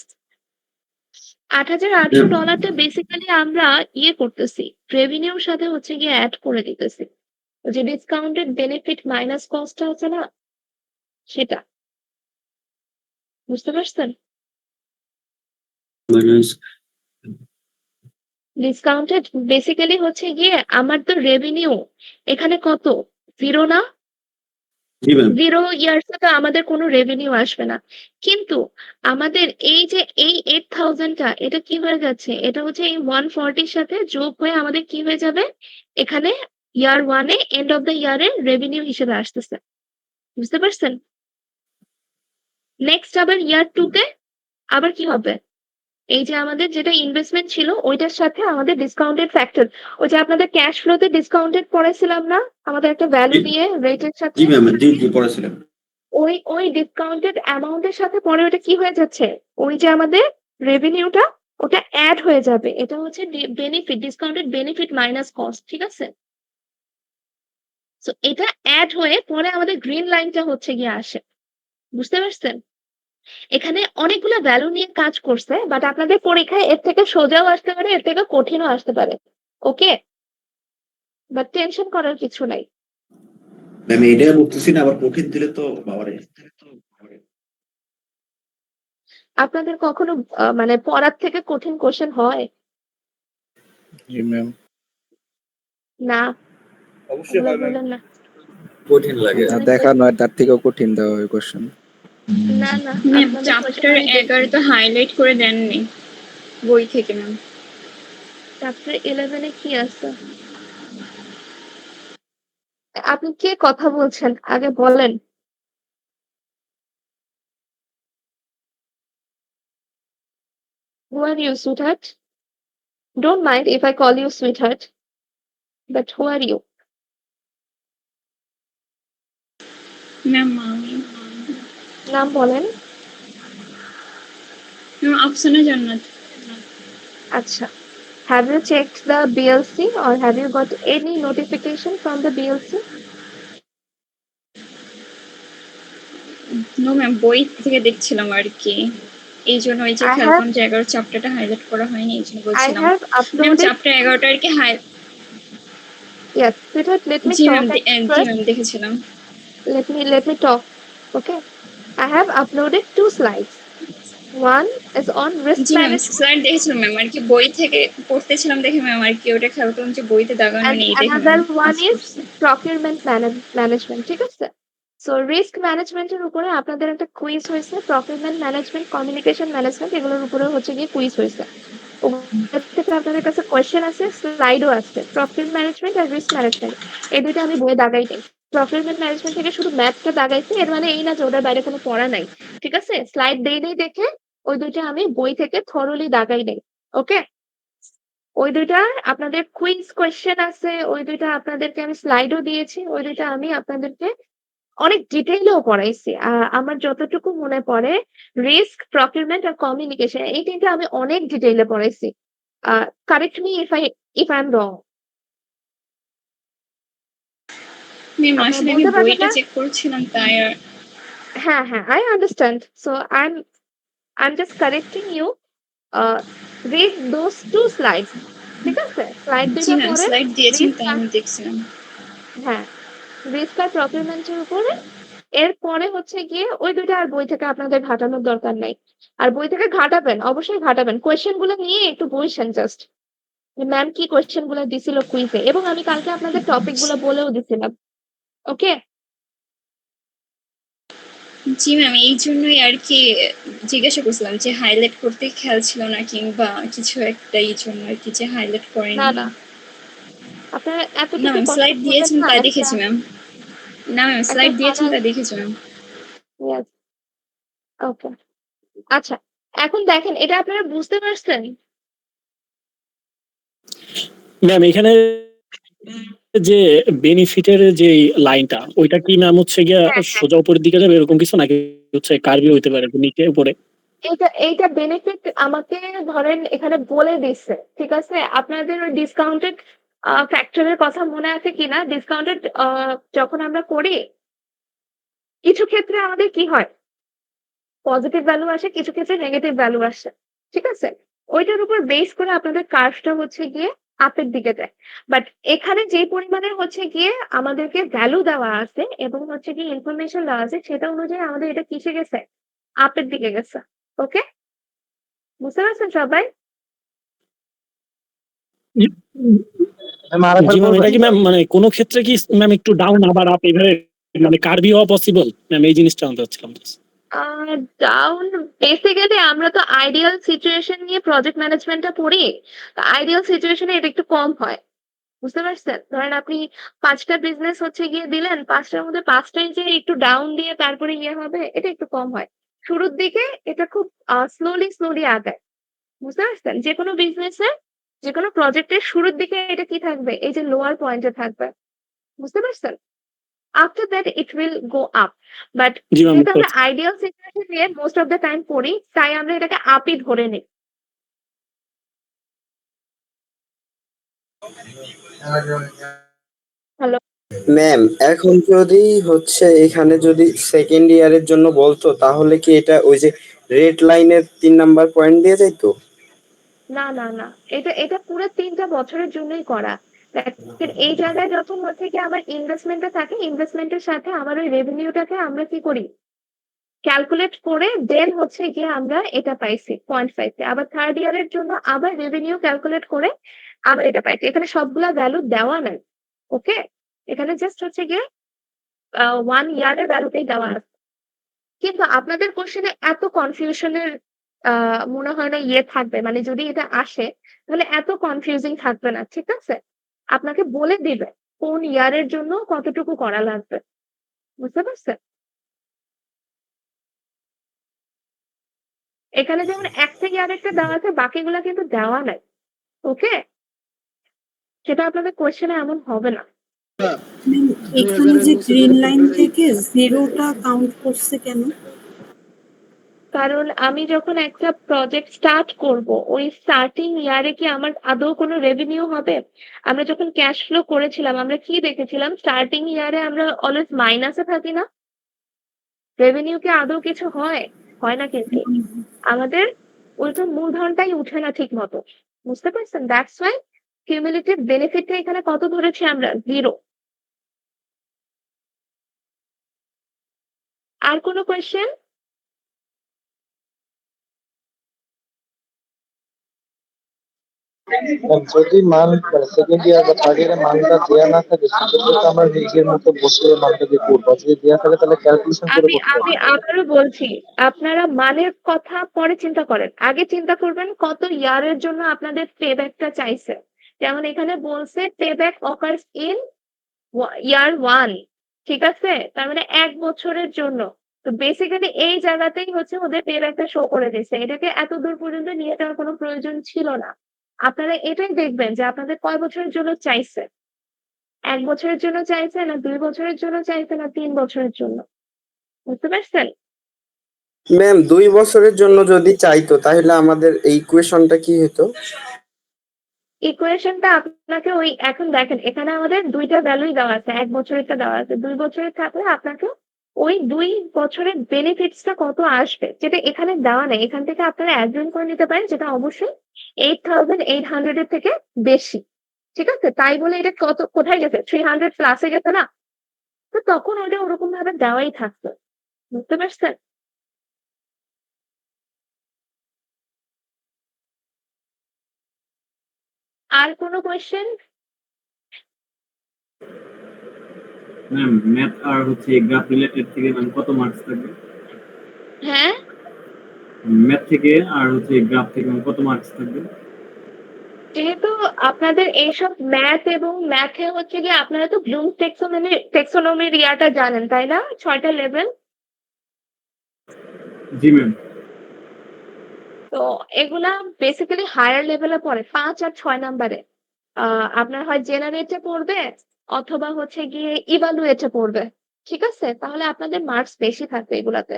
$8,800 বেসিক্যালি আমরা ইয়ে করতেছি, রেভিনিউর সাথে হচ্ছে গিয়ে অ্যাড করে দিতেছি। ওই যে ডিসকাউন্টেড বেনিফিট মাইনাস কস্টটা আছে না, সেটা। বুঝতে পারছেন? মাইনাস। ডিসকাউন্টেড বেসিক্যালি হচ্ছে গিয়ে আমার তো রেভিনিউ এখানে কত, জিরো না? জি ম্যাম। জিরো ইয়ার্সে তো আমাদের কোনো রেভিনিউ আসবে না, কিন্তু আমাদের এই যে এই 8,000টা, এটা কি হয়ে যাচ্ছে, এটা হচ্ছে এই 140-র সাথে যোগ হয়ে আমাদের কি হয়ে যাবে, এখানে ইয়ার ওয়ানে এন্ড অফ দ্য ইয়ারের রেভিনিউ হিসেবে আসতেছে। বুঝতে পারছেন? নেক্সট আবার ইয়ার টুতে আবার কি হবে, এই যে আমাদের যেটা ইনভেস্টমেন্ট ছিল ওইটার সাথে আমাদের ডিসকাউন্টেড ফ্যাক্টর, ওই যে আপনাদের ক্যাশ ফ্লোতে ডিসকাউন্টেড পড়েছিলাম না, আমাদের একটা ভ্যালু দিয়ে রেটের সাথে, জি ম্যাম, জি জি পড়েছিলেন। ওই ডিসকাউন্টেড অ্যামাউন্টের সাথে পরে ওটা কি হয়ে যাচ্ছে, ওই যে আমাদের রেভিনিউটা, ওটা অ্যাড হয়ে যাবে। এটা হচ্ছে benefit, discounted benefit minus cost, ঠিক আছে? সো এটা অ্যাড হয়ে পরে আমাদের গ্রিন লাইনটা হচ্ছে গিয়ে আসে। বুঝতে পারছেন? এখানে অনেকগুলো ভ্যালু নিয়ে কাজ করছে, বাট আপনাদের পরীক্ষায় এর থেকে সোজাও আসতে পারে, এর থেকে কঠিনও আসতে পারে। ওকে, বাট টেনশন করার কিছু নাই। ম্যাম এটাই বলতেছি না, আবার কঠিন দিলে তো বাবারে। আপনাদের কখনো মানে পড়ার থেকে কঠিন কোশ্চেন হয় জি ম্যাম। না? অবশ্যই ওগুলো হয় ম্যাম। বললেন না। কঠিন লাগে। না দেখা নয়, তার থেকেও কঠিন দেওয়া হয় কোশ্চেন। না, না, ম্যাম আপনাদের চ্যাপ্টার question আমি 11 দেখছি। তো হাইলাইট করে দেননি বই থেকে ম্যাম। চ্যাপ্টার 11 এ কি আছে? আপনি কে কথা বলছেন আগে বলেন। Who are you, sweetheart? Don't mind if I call you sweetheart, but who are you? Ma'am নাম বলেন। ম্যাম আফসানা জান্নাত। আচ্ছা, have you checked the BLC or have you got any notification from the BLC? No ma'am বই থেকে দেখছিলাম আর কি, এই জন্য ওই যে I খেয়াল have করলাম যে 11 চ্যাপ্টারটা হাইলাইট করা হয়নি, এই জন্য I বলছিলাম। have ma'am uploaded. চ্যাপ্টার 11টা আর কি Yes, sweetheart, let me G talk ma'am at G first. Ma'am দেখেছিলাম। Let me talk. Okay, I have uploaded 2 slides. One is on risk G ma'am, management slide দেখেছিলাম ma'am, আর কি বই থেকে পড়তেছিলাম দেখে ma'am আর কি ওটা খেয়াল করলাম যে বইতে দাগানো and নেই দেখে another ma'am one miss is করছি। procurement management, ঠিক আছে? সো রিস্ক ম্যানেজমেন্টের উপরে আপনাদের একটা কুইজ হয়েছে, প্রকিউরমেন্ট ম্যানেজমেন্ট, কমিউনিকেশন ম্যানেজমেন্ট, এগুলোর উপরে হচ্ছে গিয়ে কুইজ হয়েছে। ওগুলোর থেকে আপনাদের কাছে কোয়েশ্চেন আছে, স্লাইডও আছে। প্রকিউরমেন্ট ম্যানেজমেন্ট আর রিস্ক ম্যানেজমেন্ট এই দুইটা আমি বইয়ে দাগাই নেই। প্রকিউরমেন্ট ম্যানেজমেন্ট থেকে শুধু ম্যাথটা দাগাইছি, এর মানে এই না যে ওটার বাইরে কোনো পড়া নাই, ঠিক আছে? স্লাইড দেই নেই দেখে ওই দুইটা আমি বই থেকে থরলি দাগাই নেই। ওকে, ওই দুইটা আপনাদের কুইজ কোয়েশ্চেন আছে, ওই দুইটা আপনাদেরকে আমি স্লাইডও দিয়েছি, ওই দুইটা আমি আপনাদেরকে অনেক ডিটেইলেও পড়াইছি। আমার যতটুকু মনে পড়ে রিস্ক, প্রকিউরমেন্ট আর কমিউনিকেশন এই তিনটা আমি অনেক ডিটেইলে পড়াইছি। Correct me if I am wrong. Ma'am আপনারা আসলে আমি বলতে পারবেন বইটা না? চেক করছিলাম তাই আর হ্যাঁ, হ্যাঁ, I understand. So I am just correcting you. Read those two slides, ঠিক আছে? স্লাইড জি দুইটা ম্যাম পড়েন। স্লাইড দিয়েছেন রিস্ক তাই আর আমি দেখছিলাম। হ্যাঁ, রিস্ক আর প্রকিউরমেন্টের উপরে। এরপরে হচ্ছে গিয়ে ওই দুইটা আর বই থেকে আপনাদের ঘাটানোর দরকার নাই। আর বই থেকে ঘাটাবেন, অবশ্যই ঘাটাবেন। কোয়েশ্চেন গুলো নিয়ে একটু বসেন জাস্ট, যে ম্যাম কি কোয়েশ্চেন গুলো দিছিল কুইজে, এবং আমি কালকে আপনাদের টপিক গুলো বলেও দিছিলাম। ওকে, জি ম্যাম, এই জন্যই আর কি জিজ্ঞাসা করছিলাম যে হাইলাইট করতে খেয়াল ছিল না কিংবা কিছু একটা, এই জন্য আর কি যে হাইলাইট না করেননি। না, আপনারা না এতটুকু ম্যাম কষ্ট স্লাইড করবেন দিয়েছেন না। তাই একটা দেখেছি ম্যাম। না ম্যাম একটা স্লাইড দিয়েছেন ভালো, তাই দেখেছি ম্যাম। yes, ওকে। আচ্ছা, এখন দেখেন এটা আপনারা বুঝতে পারছেন? ম্যাম এখানে যে বেনিফিটের যে লাইনটা ওইটা কি ম্যাম হচ্ছে গিয়া হ্যাঁ, হ্যাঁ, সোজা উপরের দিকে যাবে এরকম কিছু, নাকি হচ্ছে কার্ভি হইতে পারে নিচে উপরে? এইটা বেনিফিট আমাকে ধরেন এখানে বলে দিচ্ছে, ঠিক আছে? আপনাদের ওই ডিসকাউন্টেড ফ্যাক্টরের কথা মনে আছে কিনা? ডিসকাউন্টেড যখন আমরা করি কিছু ক্ষেত্রে আমাদের কি হয়, পজিটিভ ভ্যালু আসে, কিছু ক্ষেত্রে নেগেটিভ ভ্যালু আসে, ঠিক আছে? ওইটার উপর বেস করে আপনাদের কার্ভটা হচ্ছে গিয়ে আপের দিকে যায়। বাট এখানে যে পরিমাণে হচ্ছে গিয়ে আমাদেরকে ভ্যালু দেওয়া আছে এবং হচ্ছে গিয়ে ইনফরমেশন দেওয়া আছে, সেটা অনুযায়ী আমাদের এটা কিসে গেছে, আপের দিকে গেছে। ওকে, বুঝতে পারছেন সবাই? ম্যাম আরেকবার জি ম্যাম, এটা বলবেন? কি ম্যাম মানে কোনো ক্ষেত্রে কি ম্যাম একটু ডাউন আবার আপ এইভাবে মানে কার্ভি হওয়া পসিবল ম্যাম? এই জিনিসটা জানতে চাচ্ছিলাম। ডাউন, বেসিক্যালি আমরা তো আইডিয়াল সিচুয়েশন নিয়ে প্রজেক্ট ম্যানেজমেন্টটা পড়ি। আইডিয়াল সিচুয়েশনে এটা একটু কম হয়, বুঝতে পারছেন? ধরেন আপনি 5টা বিজনেস হচ্ছে গিয়ে দিলেন, 5টার মধ্যে 5টাই যে একটু ডাউন দিয়ে তারপরে ইয়ে হবে, এটা একটু কম হয়। শুরুর দিকে এটা খুব স্লোলি আগায়, বুঝতে পারছেন? যেকোনো বিজনেসে, যেকোনো প্রজেক্টের শুরুর দিকে এটা কি থাকবে, এই যে লোয়ার পয়েন্টে থাকবে, বুঝতে পারছেন? After that it will go up. But G ma'am, যেহেতু বুঝতে আমরা পারছি। আইডিয়াল সিচুয়েশন নিয়ে মোস্ট অফ দ্য টাইম পড়ি, তাই আমরা এটাকে আপই ধরে নিই। হ্যালো, ম্যাম এখন যদি হচ্ছে এখানে যদি সেকেন্ড ইয়ারের জন্য বলতো তাহলে কি এটা ওই যে রেড লাইনের 3 নাম্বার পয়েন্ট দিয়ে যাইতো? না না না, এটা এটা পুরো 3টা বছরের জন্যই করা। দেখেন, এই জায়গায় যখন হচ্ছে কি আমার ইনভেস্টমেন্টটা থাকে, ইনভেস্টমেন্টের সাথে আমার ওই রেভিনিউটাকে আমরা কি করি, ক্যালকুলেট করে দেন হচ্ছে গিয়ে আমরা এটা পাইছি 0.5 আবার থার্ড ইয়ারের জন্য আবার রেভিনিউ ক্যালকুলেট করে আবার এটা পাইছি। এখানে সবগুলা ভ্যালু দেওয়া নাই। ওকে, এখানে জাস্ট হচ্ছে গিয়ে 1 ইয়ারের ভ্যালুটাই দেওয়া আছে। কিন্তু আপনাদের কোশ্চেনে এত কনফিউশনের মনে হয় না ইয়ে থাকবে, মানে যদি এটা আসে তাহলে এত কনফিউজিং থাকবে না, ঠিক আছে? আপনাকে বলে দিবে কোন ইয়ারের জন্য কতটুকু করা লাগবে, বুঝতে পারছেন? এখানে যেমন একটা ইয়ারেরটা দেওয়া আছে, বাকিগুলা কিন্তু দেওয়া নাই। ওকে, সেটা আপনাদের কোশ্চেনে এমন হবে না। ম্যাম এখানে যে গ্রিন লাইন থেকে জিরোটা কাউন্ট করছে কেন? কারণ আমি যখন একটা প্রজেক্ট স্টার্ট করব, ওই স্টার্টিং ইয়ারে কি আমার আদৌ কোনো রেভিনিউ হবে? আমরা যখন ক্যাশ ফ্লো করেছিলাম আমরা কি দেখেছিলাম, স্টার্টিং ইয়ারে আমরা অলওয়েজ মাইনাসে থাকি না? রেভিনিউ কি আদৌ কিছু হয়? হয় না কিন্তু। আমাদের ওইটা মূলধনটাই উঠে না ঠিক মতো, বুঝতে পারছেন? দ্যাটস ওয়াই কিউমুলেটিভ বেনিফিটটা এখানে কত ধরেছি আমরা, 0। আর কোনো কোয়েশ্চেন? যদি মান মানে সেকেন্ড ইয়ার বা থার্ড ইয়ারে মানটা দেওয়া না থাকে সেক্ষেত্রে তো আমরা নিজের মতো বসে মানটা দিয়ে করবো, আর যদি দেওয়া থাকে তাহলে ক্যালকুলেশন করে আমি করতে আমি হবে। আবারও বলছি, আপনারা মানের কথা পরে চিন্তা করেন, আগে চিন্তা করবেন কত ইয়ারের জন্য আপনাদের পে ব্যাকটা চাইছে। যেমন এখানে বলছে পে ব্যাক অকার্স ইন ইয়ার 1, ঠিক আছে, তার মানে 1 বছরের জন্য। তো বেসিক্যালি এই জায়গাতেই হচ্ছে ওদের পে ব্যাকটা শো করে দিচ্ছে, এটাকে এত দূর পর্যন্ত নিয়ে যাওয়ার কোনো প্রয়োজন ছিল না। আপনারা এটাই দেখবেন যে আপনাদের কয় বছরের জন্য চাইছে, 1 বছরের জন্য চাইছে না 2 বছরের জন্য চাইছে না 3 বছরের জন্য, বুঝতে পারছেন? ম্যাম 2 বছরের জন্য যদি চাইতো তাহলে আমাদের এই ইকুয়েশনটা কি হতো? ইকুয়েশনটা আপনাকে ওই এখন দেখেন এখানে আমাদের দুইটা ভ্যালুই দেওয়া আছে, 1 বছরেরটা দেওয়া আছে, 2 বছরের থাকলে আপনাকে ওই 2 বছরের বেনিফিটসটা কত আসবে যেটা এখানে দেওয়া নেই, এখান থেকে আপনারা অ্যাডজুম করে নিতে পারেন যেটা অবশ্যই 8,800 এর থেকে বেশি, ঠিক আছে। তাই বলে এটা কত কোথায় গেছে, 300 প্লাসে গেছে না, তো তখন ওটা ওরকম ভাবে দেওয়াই থাকতো, বুঝতে পারছেন? আর কোনো কোয়েশ্চেন? ম্যাম ম্যাথ আর হচ্ছে গ্রাফ রিলেটেড থেকে ম্যাম কত মার্কস থাকবে? হ্যাঁ, ম্যাথ থেকে আর হচ্ছে গ্রাফ থেকে ম্যাম কত মার্কস থাকবে? যেহেতু আপনাদের এইসব ম্যাথ এবং ম্যাথে হচ্ছে গিয়ে আপনারা তো ব্লুম টেক্সোনমির ইয়াটা জানেন তাই না, 6টা লেভেল। জি ম্যাম। তো এগুলা বেসিক্যালি হায়ার লেভেলে পড়ে 5 আর 6 নাম্বারে। আপনার হয় জেনারেটে পড়বে অথবা হচ্ছে গিয়ে ইভালুয়েটে পড়বে, ঠিক আছে, তাহলে আপনাদের মার্কস বেশি থাকবে এগুলাতে।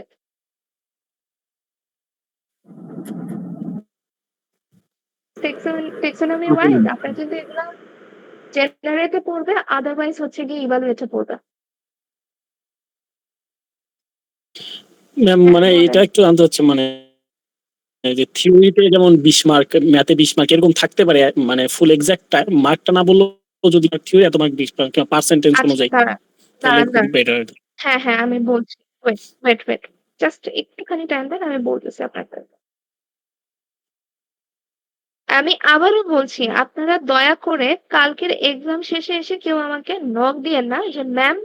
টেক্সোনমি ওকে ওয়াইজ ম্যাম। আপনার যদি এগুলা জেনারেটে পড়বে, আদারওয়াইজ হচ্ছে গিয়ে ইভালুয়েটে পড়বে। ম্যাম মানে এটা একটু জানতে হচ্ছে মানে যে থিওরিতে যেমন 20 মার্ক, ম্যাথে 20 মার্ক এরকম থাকতে পারে, মানে ফুল এক্সাক্ট মার্কটা না বললেও যদি থিওরি এত মার্ক 20 মার্ক কিংবা পার্সেন্টেজ আচ্ছা অনুযায়ী দাঁড়ান তাহলে দাঁড়ান দাঁড়ান, বেটার। হ্যাঁ হ্যাঁ আমি বলছি, ওয়েট জাস্ট একটুখানি টাইম দেন, আমি বলতেছি আপনাকে। আমি আবারও বলছি, আপনারা দয়া করে কালকের এক্সাম শেষে এসে কেউ আমাকে নক দিয়েন না যে ম্যাম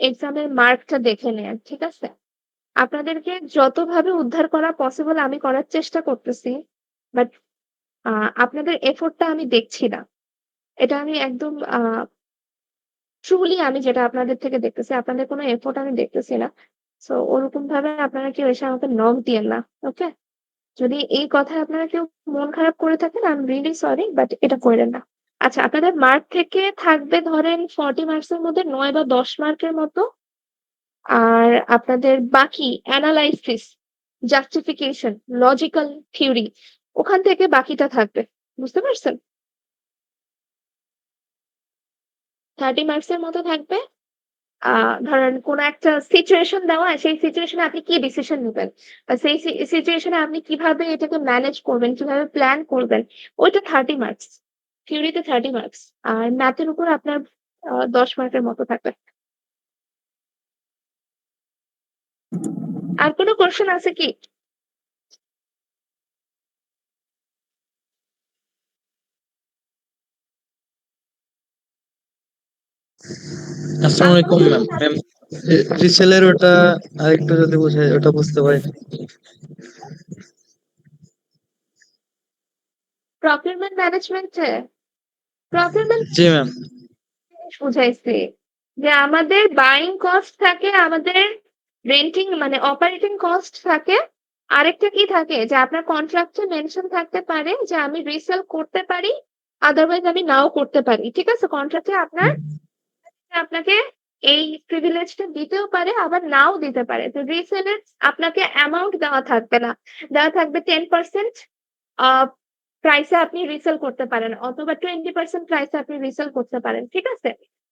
এক্সামের মার্কটা দেখে নেন, ঠিক আছে। আপনাদেরকে যতভাবে উদ্ধার করা পসিবল আমি করার চেষ্টা করতেছি, বাট আপনাদের এফোর্টটা আমি দেখছি না, এটা আমি একদম ট্রুলি আমি যেটা আপনাদের থেকে দেখতেছি, আপনাদের কোনো এফোর্ট আমি দেখতেছি না। সো ওরকম ভাবে আপনারা কেউ এসে আমাকে নক দিয়েন না, ওকে। যদি এই কথায় আপনারা কেউ মন খারাপ করে থাকেন, I am really sorry, but এটা করেন না। আচ্ছা, আপনাদের মার্ক থেকে থাকবে ধরেন 40 মার্কসের মধ্যে 9 বা 10 মার্কের মতো, আর আপনাদের বাকি অ্যানালাইসিস, জাস্টিফিকেশন, লজিক্যাল থিওরি, ওখান থেকে বাকিটা থাকবে, বুঝতে পারছেন? 30 মার্কসের মতো থাকবে ধরেন কোন একটা সিচুয়েশন দেওয়া, সেই সিচুয়েশনে আপনি কি ডিসিশন নেবেন, বা সেই সিচুয়েশনে আপনি কিভাবে এটাকে ম্যানেজ করবেন, কিভাবে প্ল্যান করবেন, ওইটা 30 মার্কস, থিওরিতে 30 মার্কস, আর ম্যাথের উপর আপনার 10 মার্কের মতো থাকবে। আর কোনো কোশ্চেন আছে কি? আসসালামু আলাইকুম ম্যাম। ম্যাম রিসেলের ওটা আরেকটু যদি বুঝাই, ওটা বুঝতে পারি না। প্রকিউরমেন্ট ম্যানেজমেন্টে প্রকিউরমেন্ট জি ম্যাম। বুঝাইছি যে আমাদের বাইং কস্ট থাকে, আমাদের রেন্টিং মানে অপারেটিং কস্ট থাকে, আরেকটা কি থাকে যে আপনার কন্ট্রাক্টে মেনশন থাকতে পারে যে আমি রিসেল করতে পারি, আদারওয়াইজ আমি নাও করতে পারি, ঠিক আছে। কন্ট্রাক্টে আপনাকে এই প্রিভিলেজটা দিতেও পারে আবার নাও দিতে পারে। তো রিসেলের আপনাকে অ্যামাউন্ট দেওয়া থাকবে না, দেওয়া থাকবে 10% প্রাইসে আপনি রিসেল করতে পারেন, অথবা 20% প্রাইসে আপনি রিসেল করতে পারেন, ঠিক আছে।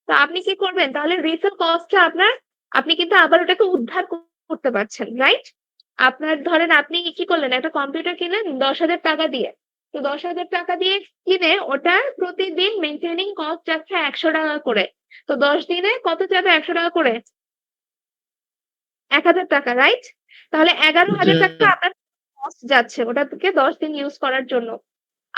তো আপনি কি করবেন তাহলে, রিসেল কস্টটা আপনি কিন্তু আবার ওটাকে উদ্ধার করতে পারছেন, রাইট। আপনার ধরেন আপনি কি করলেন, একটা কম্পিউটার কিনলেন 10,000 টাকা দিয়ে, তো 10,000 টাকা দিয়ে কিনে ওটার প্রতিদিন মেনটেনিং কস্ট যাচ্ছে 100 টাকা করে, তো 10 দিনে কত যাবে 100 টাকা করে, 1,000 টাকা, রাইট। তাহলে 11,000 টাকা আপনার কস্ট যাচ্ছে ওটাকে 10 দিন ইউজ করার জন্য।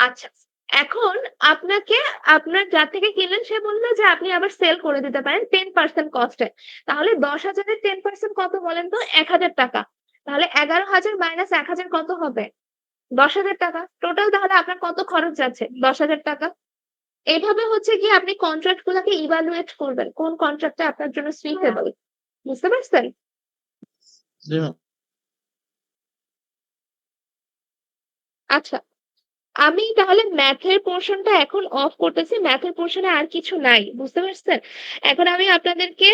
আচ্ছা, এখন আপনাকে আপনার যার থেকে কিনলেন সে বলল যে আপনি আবার সেল করে দিতে পারেন 10% কস্টে। তাহলে 10,000 এর 10% কত বলেন তো? ৳১,০০০। তাহলে 11,000 মাইনাস 1,000 কত হবে? ৳10,000। টোটাল তাহলে আপনার কত খরচ যাচ্ছে? ৳10,000। এইভাবে হচ্ছে গিয়ে আপনি কন্ট্রাক্ট গুলাকে ইভালুয়েট করবেন। কোন কন্ট্রাক্টটা আপনার জন্য সুইটেবল। বুঝতে পারছেন? জি ম্যাম। আচ্ছা, আমি তাহলে ম্যাথের পোরশনটা এখন অফ করতেছি। ম্যাথের পোরশনে আর কিছু নাই। বুঝতে পারছেন? এখন আমি আপনাদেরকে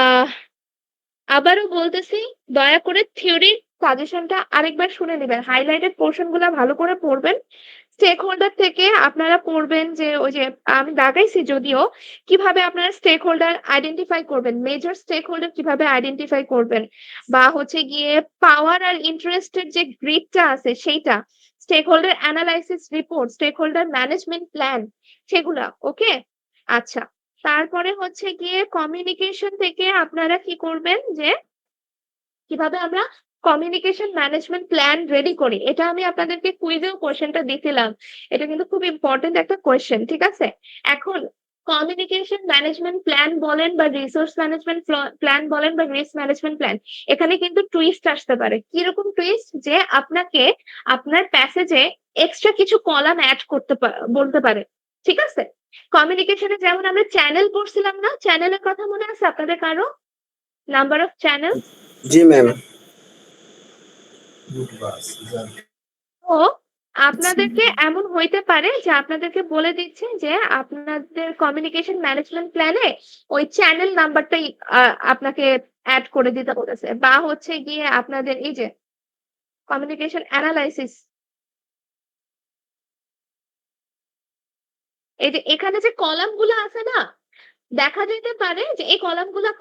আহ আবারও বলতেছি, দয়া করে থিওরির সাজেশনটা আরেকবার শুনে নিবেন। হাইলাইটেড পোরশন গুলা ভালো করে পড়বেন। স্টেক হোল্ডার থেকে আপনারা পড়বেন যে ওই যে আমি দাগাইছি যদিও, কিভাবে আপনারা স্টেক হোল্ডার আইডেন্টিফাই করবেন, মেজর স্টেক হোল্ডার কিভাবে আইডেন্টিফাই করবেন, বা হচ্ছে গিয়ে পাওয়ার আর ইন্টারেস্টের যে গ্রিডটা আছে সেইটা, stake holder analysis report, stake holder management plan, সেগুলা। ওকে? আচ্ছা, তারপরে হচ্ছে গিয়ে কমিউনিকেশন থেকে আপনারা কি করবেন যে কিভাবে আমরা কমিউনিকেশন ম্যানেজমেন্ট প্ল্যান রেডি করি, এটা আমি আপনাদেরকে কুইজেও কোশ্চেনটা দিছিলাম। এটা কিন্তু খুব ইম্পর্টেন্ট একটা কোশ্চেন, ঠিক আছে? এখন কমিউনিকেশন ম্যানেজমেন্ট প্ল্যান বলেন বা রিসোর্স ম্যানেজমেন্ট প্ল্যান বলেন বা রিস্ক ম্যানেজমেন্ট প্ল্যান, এখানে কিন্তু টুইস্ট আসতে পারে। কিরকম টুইস্ট? যে আপনাকে আপনার প্যাসেজে এক্সট্রা কিছু কলাম অ্যাড করতে বলতে পারে, ঠিক আছে? কমিউনিকেশনে যেমন আমরা চ্যানেল পড়ছিলাম না, চ্যানেলের কথা মনে আছে আপনাদের কারো? Number of channel. G ma'am. তো আপনাদেরকে এমন হইতে পারে যে আপনাদেরকে বলে দিচ্ছে যে আপনাদের কমিউনিকেশন ম্যানেজমেন্ট প্ল্যানে ওই চ্যানেল নাম্বারটাই আপনাকে অ্যাড করে দিতে বলেছে, বা হচ্ছে গিয়ে আপনাদের এই যে কমিউনিকেশন অ্যানালাইসিস, এই যে এখানে যে কলাম গুলো আছে না, দেখা যেতে পারে যে এই কলামগুলা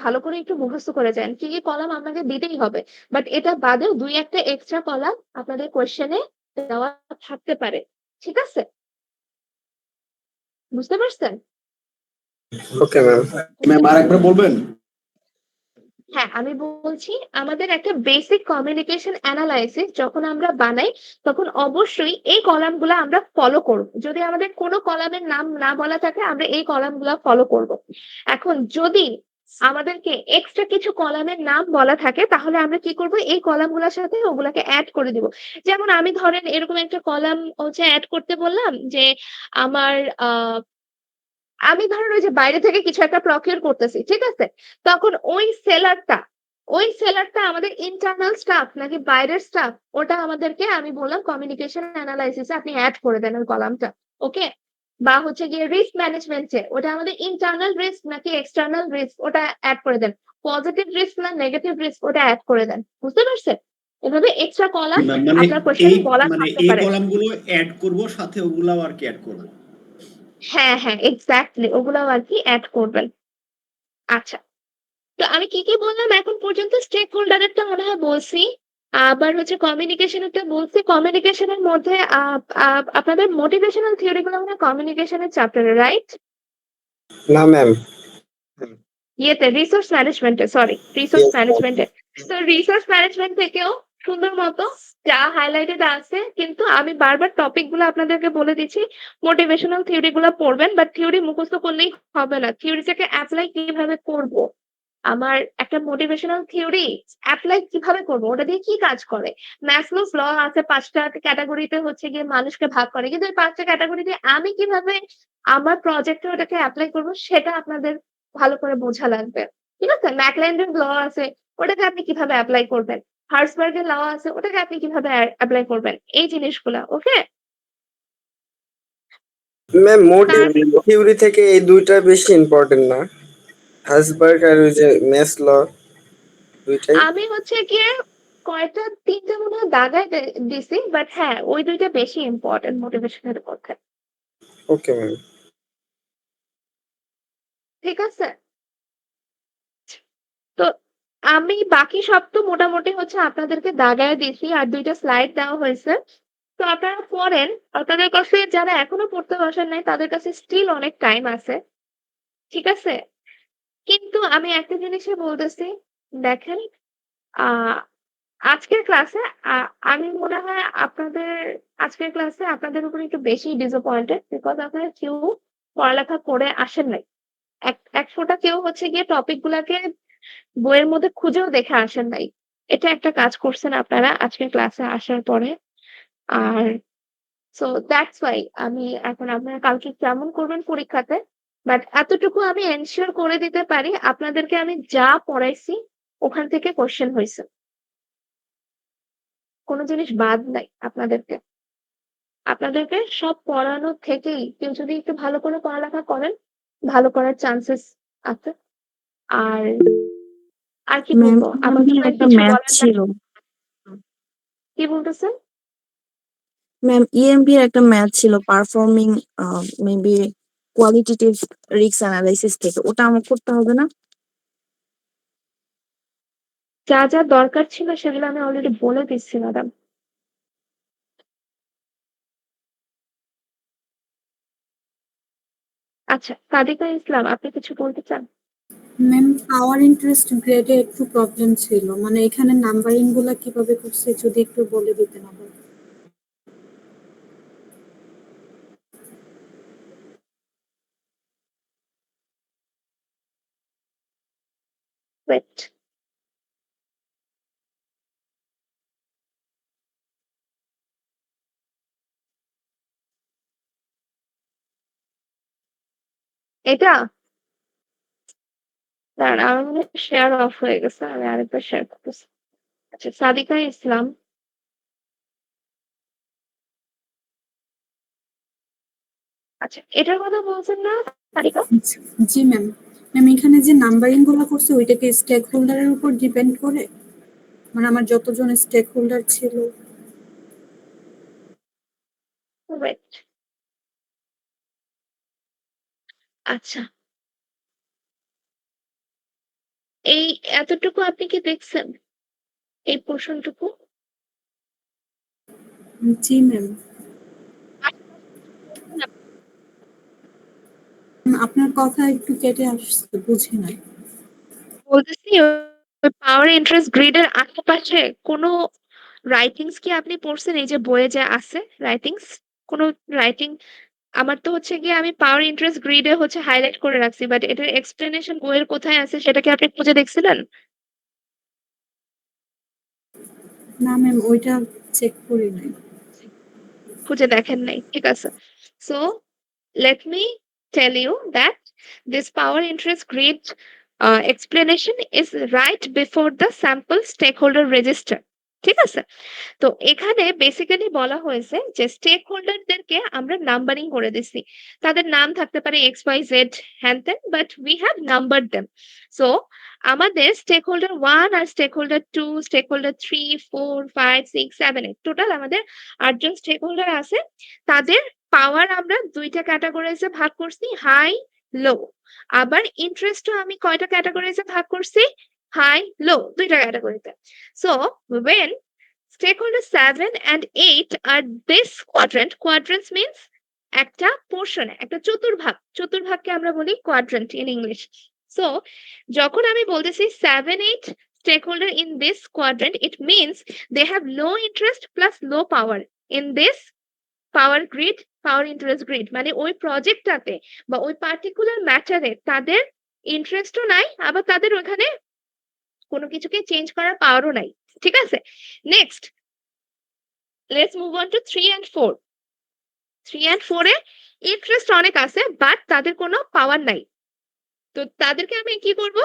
ভালো করে একটু মুখস্থ করে যান। কি কি কলাম আপনাকে দিতেই হবে, বাট এটা বাদেও ২-১টা এক্সট্রা কলাম আপনাদের কোয়েশ্চেনে দেওয়া থাকতে পারে, ঠিক আছে? বুঝতে পারছেন? Okay ma'am. ম্যাম আরেকবার বলবেন? হ্যাঁ, আমি বলছি আমাদের একটা বেসিক কমিউনিকেশন অ্যানালাইসিস যখন আমরা বানাই, তখন অবশ্যই এই কলামগুলা আমরা ফলো করব। যদি আমাদের কোনো কলামের নাম না বলা থাকে, আমরা এই কলামগুলা ফলো করব। এখন যদি আমাদেরকে এক্সট্রা কিছু কলামের নাম বলা থাকে, তাহলে আমরা কি করব? এই কলামগুলোর সাথে ওগুলাকে এড করে দিব। যেমন আমি ধরেন এরকম একটা কলাম হচ্ছে এড করতে বললাম যে আমার আমি ধরেন ওই যে বাইরে থেকে কিছু একটা প্রকিউর করতেছি, ঠিক আছে? তখন ওই সেলারটা আমাদের ইন্টারনাল স্টাফ নাকি বাইরের স্টাফ, ওটা আমাদেরকে আমি বললাম কমিউনিকেশন অ্যানালাইসিসে আপনি এড করে দেন ওই কলামটা। ওকে? বা হচ্ছে গিয়ে রিস্ক ম্যানেজমেন্টে ওটা আমাদের ইন্টারনাল রিস্ক নাকি এক্সটার্নাল রিস্ক, ওটা এড করে দেন। পজিটিভ রিস্ক না নেগেটিভ রিস্ক, ওটা এড করে দেন। বুঝতে পারছেন? এভাবে এক্সট্রা কলাম ম্যাম মানে আপনার কোশ্চেনে বলা মানে থাকতে এই পারে। কলামগুলো অ্যাড করব, সাথে ওগুলাও আর কি অ্যাড করব। হ্যাঁ, হ্যাঁ, এক্সাক্টলি ওগুলাও আর কি এড করবেন। আচ্ছা, তো আমি কি কি বললাম এখন পর্যন্ত? স্টেক হোল্ডারেরটা মনে হয় বলছি, আবার হচ্ছে কমিউনিকেশনেরটা বলছি। কমিউনিকেশনের মধ্যে আপনাদের মোটিভেশনাল থিওরি গুলো মনে হয় কমিউনিকেশনের চ্যাপ্টারে, রাইট? না ম্যাম। ইয়েতে রিসোর্স ম্যানেজমেন্টে, সরি রিসোর্স ম্যানেজমেন্টে। তো রিসোর্স ম্যানেজমেন্ট থেকেও সুন্দর মতো যা হাইলাইটেড আছে, কিন্তু আমি বারবার টপিক গুলো আপনাদেরকে বলে দিচ্ছি, মোটিভেশনাল থিওরি গুলো পড়বেন, বাট থিওরি মুখস্থ করলেই হবে না, থিওরিটাকে অ্যাপ্লাই কিভাবে করব, আমার একটা মোটিভেশনাল থিওরি এপ্লাই কিভাবে করব, ওটা দিয়ে কি কাজ করে। ম্যাসলোস ল আছে ৫টা ক্যাটাগরিতে হচ্ছে গিয়ে মানুষকে ভাগ করে, কিন্তু এই ৫টা ক্যাটাগরিতে আমি কিভাবে আমার প্রজেক্টে ওটাকে এপ্লাই করব, সেটা আপনাদের ভালো করে বোঝা লাগবে, ঠিক আছে? ম্যাকল্যান্ডের ল আছে, ওটাকে আপনি কিভাবে এপ্লাই করবেন। হার্সবার্গের ল আছে, ওটাকে আপনি কিভাবে এপ্লাই করবেন, এই জিনিসগুলা। ওকে? ম্যাম মোটিভ তার থিওরি থেকে এই দুইটা বেশি ইম্পর্টেন্ট না? হাসবার্গ আর ওই যে ম্যাথ ল দুইটাই? আমি হচ্ছে গিয়ে কয়টা ৩টা মনে হয় দাগায় দিছি, বাট হ্যাঁ ওই ২টা বেশি ইম্পর্টেন্ট মোটিভেশনের মধ্যে, ওকে ম্যাম। ঠিক আছে? তো আমি বাকি সব তো মোটামুটি হচ্ছে আপনাদেরকে দাগায় দিছি, আর ২টা স্লাইড দেওয়া হয়েছে। তো আপনারা পড়েন। আপনাদের কাছে যারা এখনো পড়তে বসেন নাই, তাদের কাছে স্টিল অনেক টাইম আছে, ঠিক আছে? কিন্তু আমি একটা জিনিসই বলতেছি, দেখেন, আহ আজকের ক্লাসে আমি মনে হয় আজকের ক্লাসে আপনাদের উপর একটু বেশি ডিসঅ্যাপয়েন্টেড বিকজ আপনারা কেউ পড়ালেখা করে আসেন নাই। এক ফোঁটা কেউ হচ্ছে গিয়ে টপিক গুলাকে বইয়ের মধ্যে খুঁজেও দেখে আসেন নাই। এটা একটা কাজ করছেন আপনারা আজকের ক্লাসে আসার পরে। আর সো দ্যাটস ওয়াই আমি এখন আপনারা কালকে কেমন করবেন পরীক্ষাতে, বাট এতটুকু আমি এনশিওর করে দিতে পারি আপনাদেরকে আমি যা পড়াইছি ওখান থেকে কোশ্চেন হয়েছে, কোনো জিনিস বাদ নাই। আপনাদেরকে সব পড়ানো থেকেই কেউ যদি একটু ভালো করে পড়ালেখা করেন ভালো করার চান্সেস আছে। আর আর কি ম্যাম বলবো, আবার একটা কিছু ম্যাথ বলেন না? ছিল, কি বলতেছেন? ম্যাম ইএমপি এর একটা ম্যাথ ছিল performing maybe qualitative risk analysis থেকে, ওটা আমার করতে হবে না? যা যা দরকার ছিল সেগুলো আমি অলরেডি বলে দিচ্ছি ম্যাডাম। আচ্ছা, সাদিকা ইসলাম, আপনি কিছু বলতে চান? ম্যাম পাওয়ার ইন্টারেস্ট গ্রেডে একটু প্রবলেম ছিল, মানে এখানে নাম্বারিং গুলা কিভাবে করছে যদি একটু বলে দিতেন আবার। ওয়েট, এটা দাঁড়ান, আমার মনে হয় শেয়ার অফ হয়ে গেছে, আমি আরেকবার শেয়ার করতেছি। আচ্ছা, সাদিকা ইসলাম, আচ্ছা এটার কথা বলছেন না সাদিকা? জি ম্যাম। ম্যাম এখানে যে নাম্বারিং গুলা করছে ওইটাকে স্টেক হোল্ডারের উপর ডিপেন্ড করে, মানে আমার যতজন স্টেক হোল্ডার ছিল। ওয়েট, আচ্ছা এই এতটুকু আপনি কি দেখছেন, এই পোর্শনটুকু? জি ম্যাম। আপনার কথা একটু কেটে আসছে, বুঝি নাই। বলতেছি পাওয়ার ইন্টারেস্ট গ্রিডের আশেপাশে কোনো রাইটিংস কি আপনি পড়ছেন? এই যে বইয়ে যে আছে রাইটিংস, কোনো রাইটিং? আমার তো হচ্ছে গিয়ে আমি পাওয়ার ইন্টারেস্ট গ্রিডে হচ্ছে হাইলাইট করে রাখছি, বাট এটার এক্সপ্লেনেশন বইয়ের কোথায় আছে সেটা কি আপনি খুঁজে দেখছিলেন? না ম্যাম, ওইটা চেক করি নাই। খুঁজে দেখেন নাই, ঠিক আছে। So let me tell you that this power interest grid explanation is right before the sample stakeholder register, ঠিক আছে? তো এখানে বেসিক্যালি বলা হয়েছে যে স্টেক হোল্ডারদেরকে আমরা নাম্বারিং করে দিচ্ছি। তাদের নাম থাকতে পারে এক্স ওয়াই জেড হ্যান ত্যান, but we have number them. So আমাদের স্টেক হোল্ডার 1 আর stakeholder 2, stakeholder 3, 4, 5, 6, 7, 8 total আমাদের 8 জন স্টেক হোল্ডার আছে। তাদের পাওয়ার আমরা দুইটা ক্যাটাগরিজে ভাগ করছি, হাই লো। আবার ইন্টারেস্টও আমি কয়টা ক্যাটাগরিজে ভাগ করছি, হাই লো, দুইটা ক্যাটাগরিতে। So when stakeholder 7 and 8 are this quadrant. Quadrants means একটা পোর্শন, একটা চতুর্ভাগকে আমরা বলি কোয়াড্রেন্ট ইন ইংলিশ। সো যখন আমি বলতেছি 7, 8 stakeholder in this quadrant, it means they have low interest plus low power in this power grid, power interest grid. মানে ওই প্রজেক্টটাতে বা ওই পার্টিকুলার ম্যাটারে তাদের ইন্টারেস্টও নাই, আবার তাদের ওখানে কোনো কিছুকে চেঞ্জ করার পাওয়ারও নাই, ঠিক আছে? Next let's move on to 3 and 4। 3 and 4 এ ইন্টারেস্ট অনেক আছে বাট তাদের কোনো পাওয়ার নাই। তো তাদেরকে আমি কি করব,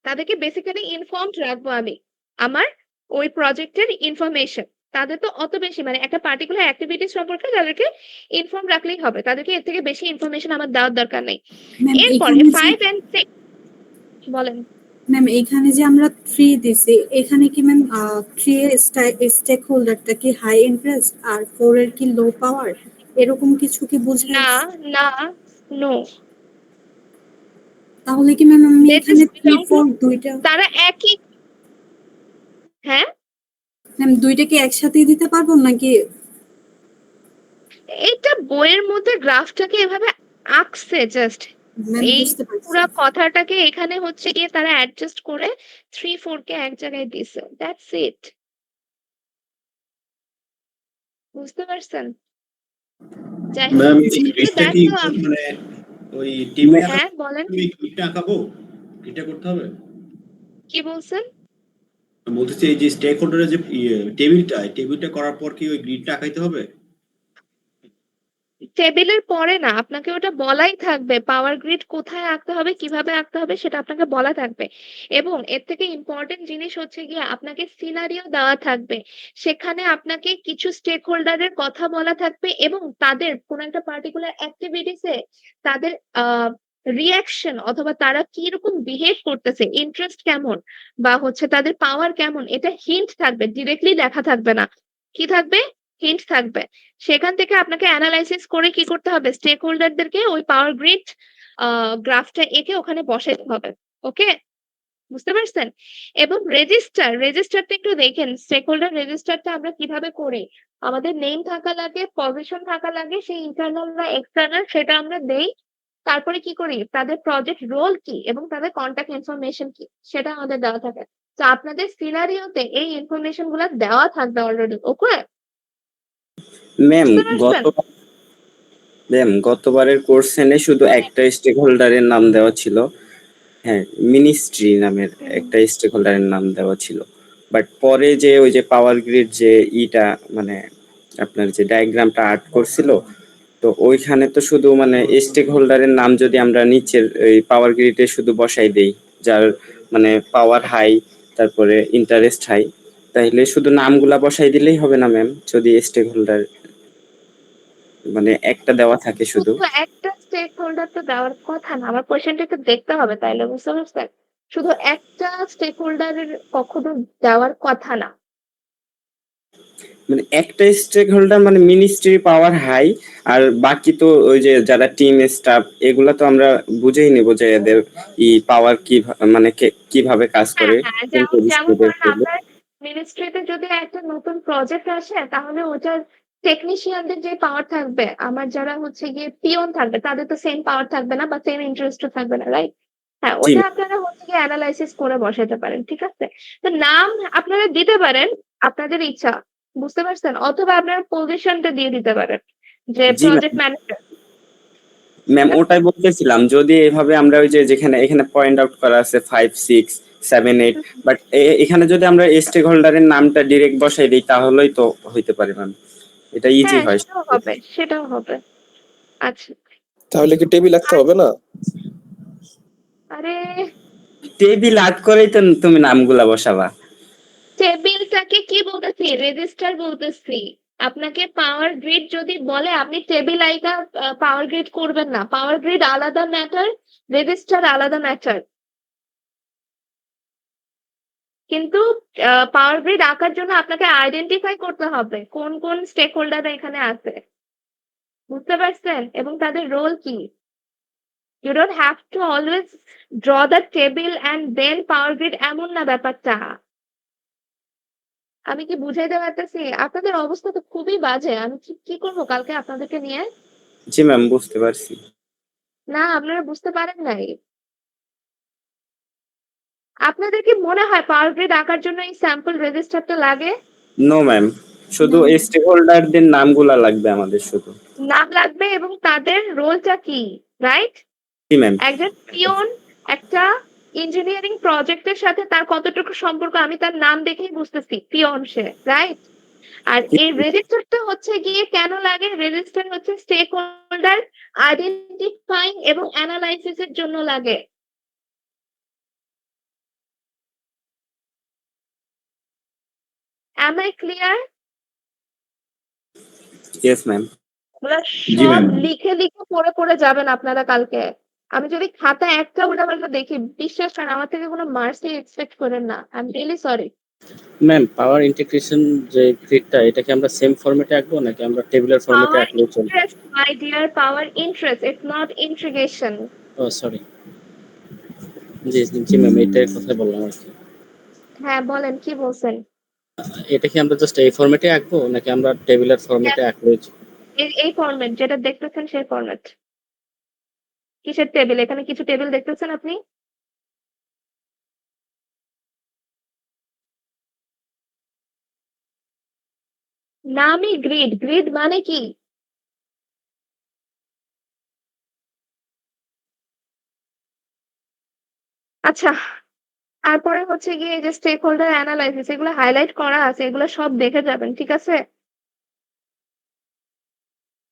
তাদেরকে বেসিক্যালি ইনফর্মড রাখবো আমি আমার ওই প্রজেক্টের ইনফরমেশন। তাদের তো অত বেশি মানে একটা পার্টিকুলার অ্যাক্টিভিটি সম্পর্কে তাদেরকে ইনফর্ম রাখলেই হবে, তাদেরকে এর থেকে বেশি ইনফরমেশন আমার দেওয়ার দরকার নেই। ম্যাম এরপরে এখানে 5 and 6 বলেন। ম্যাম এখানে যে আমরা 3 দিছি, এখানে কি ম্যাম 3 এর স্টেক হোল্ডারটা কি হাই ইন্টারেস্ট আর 4 এর কি লো পাওয়ার, এরকম কিছু কি না বুঝাইছে? না, নো, তাহলে কি ম্যাম আমি they এখানে just 3, belong to 4 দুইটা, তারা একই। হ্যাঁ, ম্যাম দুইটা কি একসাথেই দিতে পারবো নাকি? এইটা বইয়ের মধ্যে গ্রাফটাকে এভাবে আঁকছে জাস্ট, ম্যাম এই বুঝতে পারছি। পুরা কথাটাকে এখানে হচ্ছে গিয়ে তারা অ্যাডজাস্ট করে 3-4 কে এক জায়গায় দিছে। That's it. বুঝতে পারছেন? যাই হোক, ম্যাম এই যেহেতু গ্রিডটা কি ব্যস্ত মানে ওই টেবিলে আঁকা হ্যাঁ, বলেন। তুমি গ্রিডটা আঁকাবো? এটা করতে হবে? কি বলছেন? বলতেছি এই যে স্টেক হোল্ডারের যে টেবিলটা করার পর কি ওই গ্রিডটা আঁকাইতে হবে? টেবিলের পরে না, আপনাকে ওটা বলাই থাকবে পাওয়ার গ্রিড কোথায় আঁকতে হবে, কিভাবে আঁকতে হবে সেটা আপনাকে বলা থাকবে। এবং এর থেকে ইম্পর্টেন্ট জিনিস হচ্ছে গিয়ে আপনাকে সিনারিও দেওয়া থাকবে। সেখানে আপনাকে কিছু স্টেক হোল্ডারের কথা বলা থাকবে এবং তাদের কোনো একটা পার্টিকুলার অ্যাক্টিভিটিসে তাদের রিয়াকশন অথবা তারা কিরকম বিহেভ করতেছে, ইন্টারেস্ট কেমন বা হচ্ছে তাদের পাওয়ার কেমন, এটা হিন্ট থাকবে, ডিরেক্টলি লেখা থাকবে না। কি থাকবে? হিন্ট থাকবে। সেখান থেকে আপনাকে অ্যানালাইসিস করে কি করতে হবে, স্টেক হোল্ডারদেরকে ওই পাওয়ার গ্রিড গ্রাফটা এঁকে ওখানে বসাইতে হবে। ওকে, বুঝতে পারছেন? এবং রেজিস্টারটা একটু দেখেন, স্টেক হোল্ডার রেজিস্টারটা আমরা কিভাবে করি। আমাদের নেম থাকা লাগে, পজিশন থাকা লাগে, সেই ইন্টারনাল না এক্সটার্নাল সেটা আমরা দেই। তারপরে কি করি, তাদের প্রজেক্ট রোল কি এবং তাদের কন্টাক্ট ইনফরমেশন কি সেটা আমাদের দেওয়া থাকে। তো আপনাদের সিনারিওতে এই ইনফরমেশন গুলো দেওয়া থাকবে অলরেডি। ওকে, ম্যাম বুঝতে পারছেন? গতবারের কোর্সেনে শুধু একটা স্টেক হোল্ডারের নাম দেওয়া ছিল। হ্যাঁ, মিনিস্ট্রি নামের একটা স্টেক হোল্ডারের নাম দেওয়া ছিল। বাট পরে যে ওই যে পাওয়ার গ্রিড যে মানে আপনার যে ডায়াগ্রামটা আর্ট করছিল, তো ওইখানে তো শুধু মানে স্টেক হোল্ডারের নাম যদি আমরা নিচের এই পাওয়ার গ্রিডে শুধু বসাই দেই, যার মানে পাওয়ার হাই, তারপরে ইন্টারেস্ট হাই, তাইলে শুধু নামগুলা বসাই দিলেই হবে না ম্যাম? যদি স্টেক হোল্ডার মানে একটা দেওয়া থাকে শুধু। শুধু একটা স্টেক হোল্ডার তো দেওয়ার কথা না, আমার কোয়েশ্চেনটা একটু দেখতে হবে তাইলে, বুঝতে পারছেন? শুধু একটা স্টেক হোল্ডারের কখনো দেওয়ার কথা না। মানে একটা স্টেক হোল্ডার মানে মিনিস্ট্রি পাওয়ার হাই, আর বাকি তো ওই যে যারা টিম স্টাফ এগুলা তো আমরা বুঝেই নেব যে এদের পাওয়ার কি মানে কিভাবে কাজ হ্যাঁ করে, হ্যাঁ, কোন যেমন যেমন পরিস্থিতিতে ধরেন আপনার মিনিস্ট্রিতে যদি একটা নতুন প্রজেক্ট আসে তাহলে ওটার টেকনিশিয়ানদের যে পাওয়ার থাকবে, আমার যারা হচ্ছে গিয়ে পিয়ন থাকবে তাদের তো সেম পাওয়ার থাকবে না বা সেম ইন্টারেস্ট থাকবে না, রাইট? হ্যাঁ, জি ওটা আপনারা হচ্ছে গিয়ে অ্যানালাইসিস করে বসাতে পারেন, ঠিক আছে? তো নাম আপনারা দিতে পারেন আপনাদের ইচ্ছা, বুঝতে পারছেন? অথবা আপনার পজিশনটা দিয়ে দিতে পারেন যে জি প্রজেক্ট ম্যাম। ম্যানেজার। ম্যাম ওটাই বলতেছিলাম, যদি এভাবে আমরা ওই যে যেখানে এখানে পয়েন্ট আউট করা আছে 5, 6, 7, 8, বাট এখানে যদি আমরা স্টেক হোল্ডারের নামটা ডিরেক্ট বসাই দিই তাহলেই তো হইতে পারে ম্যাম, এটা ইজি হ্যাঁ, হয়। সেটাও হবে, সেটাও হবে। আচ্ছা। তাহলে কি টেবিল রাখতে হবে না? আরে, টেবিল আর্ট করেই তো তুমি নামগুলা বসাবা। টেবিলটাকে কি বলতেছি, রেজিস্টার বলতেছি। আপনাকে পাওয়ার গ্রিড যদি বলে আপনি টেবিল আইকা পাওয়ার গ্রিড করবেন না। পাওয়ার গ্রিড আলাদা ম্যাটার, রেজিস্টার আলাদা ম্যাটার। কিন্তু পাওয়ার গ্রিড আঁকার জন্য আপনাকে আইডেন্টিফাই করতে হবে কোন কোন স্টেক হোল্ডার এখানে আছে, বুঝতে পারছেন? এবং তাদের রোল কি। You don't have to always draw the table and then power grid, এমন না ব্যাপারটা। আমি কি বুঝাইতে পারতেছি? আপনাদের অবস্থা তো খুবই বাজে। আমি কি করবো কালকে আপনাদেরকে নিয়ে? জি ম্যাম, বুঝতে পারছি। না, আপনারা বুঝতে পারেন নাই। আপনাদের কি মনে হয় পাওয়ার গ্রিড আঁকার জন্য এই স্যাম্পল রেজিস্টারটা লাগে? নো ম্যাম, শুধু স্টেক হোল্ডারদের নামগুলা লাগবে আমাদের শুধু। নাম লাগবে এবং তাদের রোলটা কি, রাইট? জি ম্যাম। একজন পিয়ন একটা ইঞ্জিনিয়ারিং প্রজেক্টের সাথে তার কতটুকু সম্পর্ক আমি তার নাম দেখেই বুঝতেছি, পিয়ন সে, রাইট? আর এই রেজিস্টারটা হচ্ছে গিয়ে কেন লাগে, রেজিস্টার হচ্ছে স্টেক হোল্ডার আইডেন্টিফাইং এবং অ্যানালাইসিস এর জন্য লাগে। Am I clear? Yes ma'am. ওগুলা জি সব ম্যাম। লিখে লিখে পড়ে পড়ে যাবেন আপনারা কালকে। আমি যদি খাতা একটা উল্টাপাল্টা দেখি, বিশ্বাস করেন আমার থেকে কোনো মার্কস এক্সপেক্ট করেন না। I am really sorry. Ma'am power integration যে গ্রিডটা এটা কি আমরা সেম ফরম্যাটে আঁকবো নাকি আমরা টেবিলের ফরম্যাটে পাওয়ার আঁকলেও চলবে? Interest my dear, power interest, it's not integration. Oh sorry, জি জি ম্যাম, এটার কথা বললাম আর কি। হ্যাঁ, বলেন কি বলছেন? এটা কি আমরা জাস্ট এই ফরম্যাটে আঁকবো নাকি আমরা টেবিলের ফরম্যাটে আঁকলেও এই ফরম্যাট যেটা দেখতেছেন সেই ফরম্যাট। কিসের টেবিল? এখানে কিছু টেবিল দেখতেছেন আপনি? নামই গ্রিড। গ্রিড মানে কি? আচ্ছা, তারপরে হচ্ছে গিয়ে এই যে স্টেক হোল্ডার অ্যানালাইসিস, এগুলো হাইলাইট করা আছে, এগুলো সব দেখে যাবেন, ঠিক আছে?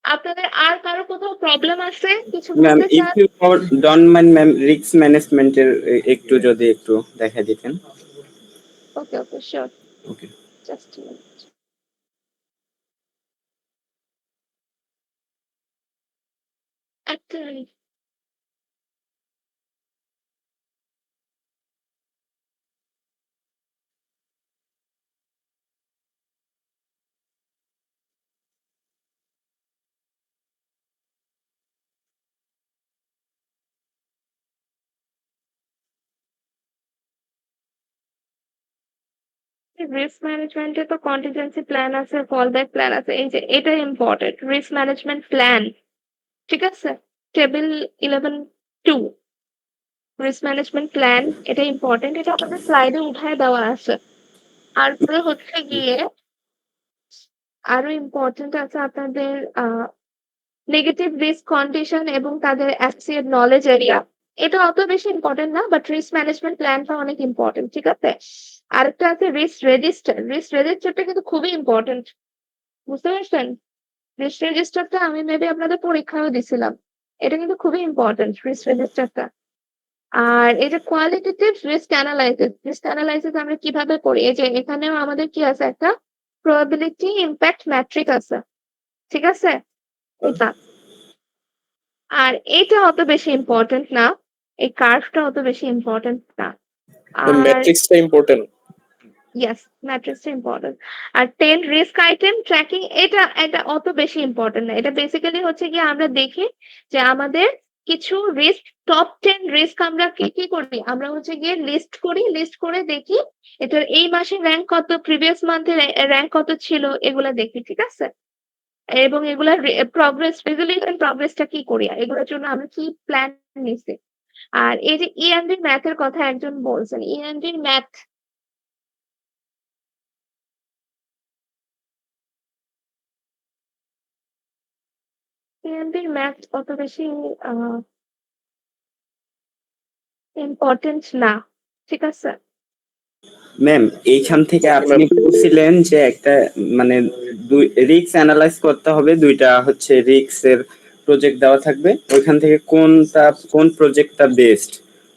আপনাদের আর কারো কোথাও প্রবলেম আছে, কিছু ম্যাম বলতে ইফ চান? You don't mind ma'am, risk ম্যানেজমেন্টের একটু যদি একটু দেখা দিতেন। Okay, okay, sure. Okay. Just a minute. একটা minute. রিস্ক ম্যানেজমেন্টে তো কন্টিনজেন্সি প্ল্যান আছে, ফল ব্যাক প্ল্যান আছে। এই যে এটা ইম্পর্টেন্ট, রিস্ক ম্যানেজমেন্ট প্ল্যান, ঠিক আছে? টেবিল 11.2 রিস্ক ম্যানেজমেন্ট প্ল্যান, এটা ইম্পর্টেন্ট, এটা আপনাদের স্লাইডে উঠায় দেওয়া আছে। আর পরে হচ্ছে গিয়ে আরো ইম্পর্টেন্ট আছে আপনাদের নেগেটিভ রিস্ক কন্ডিশন এবং তাদের অ্যাসোসিয়েট নলেজ এরিয়া। এটা অত বেশি ইম্পর্টেন্ট না, বাট রিস্ক ম্যানেজমেন্ট প্ল্যানটা অনেক ইম্পর্টেন্ট, ঠিক আছে? আরেকটা আছে রিস্ক রেজিস্টার। রিস্ক রেজিস্টারটা কিন্তু খুবই ইম্পর্টেন্ট, বুঝতে পারছেন? রিস্ক রেজিস্টারটা আমি মেবি আপনাদের পরীক্ষায়ও দিছিলাম। এটা কিন্তু খুবই ইম্পর্টেন্ট রিস্ক রেজিস্টারটা। আর এই যে qualitative risk analysis, risk analysis আমরা কিভাবে করি? এই যে এখানেও আমাদের কি আছে, একটা প্রবাবিলিটি ইমপ্যাক্ট ম্যাট্রিক আছে, ঠিক আছে? এটা আর এটা অত বেশি ইম্পর্টেন্ট না, এই কার্ভটা অত বেশি ইম্পর্টেন্ট না। আর ম্যাট্রিক্সটা ইম্পর্টেন্ট। ইয়েস, ম্যাট্রিক্সটা ইম্পর্টেন্ট। আর 10 রিস্ক আইটেম ট্র্যাকিং, এটা অত বেশি ইম্পর্টেন্ট না। এটা বেসিক্যালি হচ্ছে গিয়ে আমরা দেখি যে আমাদের কিছু রিস্ক, টপ 10 রিস্ক আমরা কি করি, আমরা হচ্ছে গিয়ে লিস্ট করি, লিস্ট করে দেখি এটার এই মাসে র্যাঙ্ক কত, প্রিভিয়াস মান্থে র্যাঙ্ক কত ছিল, এগুলা দেখি, ঠিক আছে? এবং এগুলার প্রগ্রেস, রেজলিউশন প্রগ্রেসটা কি করি, এগুলোর জন্য আমরা কি প্ল্যান নিছি। আর এই যে ইএনডির ম্যাথের কথা একজন বলছেন, ইএনডির ম্যাথ অত বেশি ইম্পর্টেন্ট না, ঠিক আছে? ম্যাম এইখান থেকে আপনি বলছিলেন যে একটা মানে রিস্ক অ্যানালাইজ করতে হবে, দুইটা হচ্ছে রিস্ক এর প্রজেক্ট দেওয়া থাকবে, ওইখান থেকে কোন প্রজেক্টটা বেস্ট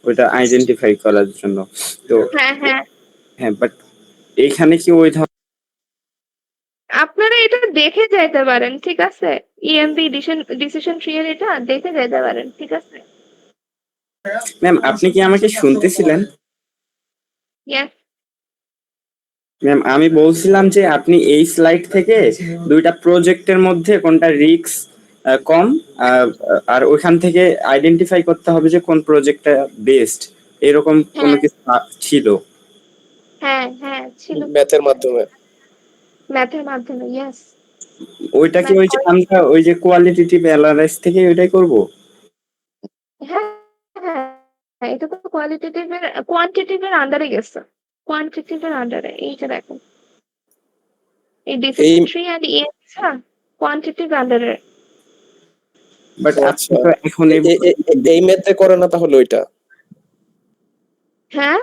ওইটা আইডেন্টিফাই করার জন্য। তো হ্যাঁ, হ্যাঁ, হ্যাঁ, বাট এইখানে কি ওই আপনারা এটা দেখে যাইতে পারেন, ঠিক আছে? ইএমবি ডিসিশন ট্রি এর এটা দেখে যাইতে পারেন, ঠিক আছে? ম্যাম আপনি কি আমাকে শুনতেছিলেন? ইয়েস। ম্যাম আমি বলছিলাম যে আপনি এই স্লাইড থেকে দুইটা প্রজেক্টের মধ্যে কোনটা রিস্ক কম, আর ওইখান থেকে আইডেন্টিফাই করতে হবে যে কোন প্রজেক্টটা বেস্ট, এরকম কোনো কিছু ছিল? হ্যাঁ, হ্যাঁ, ছিল ম্যাথের মাধ্যমে। ম্যাথের মাধ্যমে, ইয়েস। ওইটা কি ওই যে আমরা ওই যে কোয়ালিটেটিভ অ্যানালাইসিস থেকে ওইটাই করব? হ্যাঁ, হ্যাঁ, এটা তো কোয়ালিটেটিভ এর কোয়ান্টিটেটিভ এর আন্ডারে গেছে, কোয়ান্টিটেটিভ এর আন্ডারে। এই যে দেখুন, এই decision tree and ENC quantitative আন্ডারে। বাট আচ্ছা, এখন এই ম্যাথে করে না তাহলে ওইটা? হ্যাঁ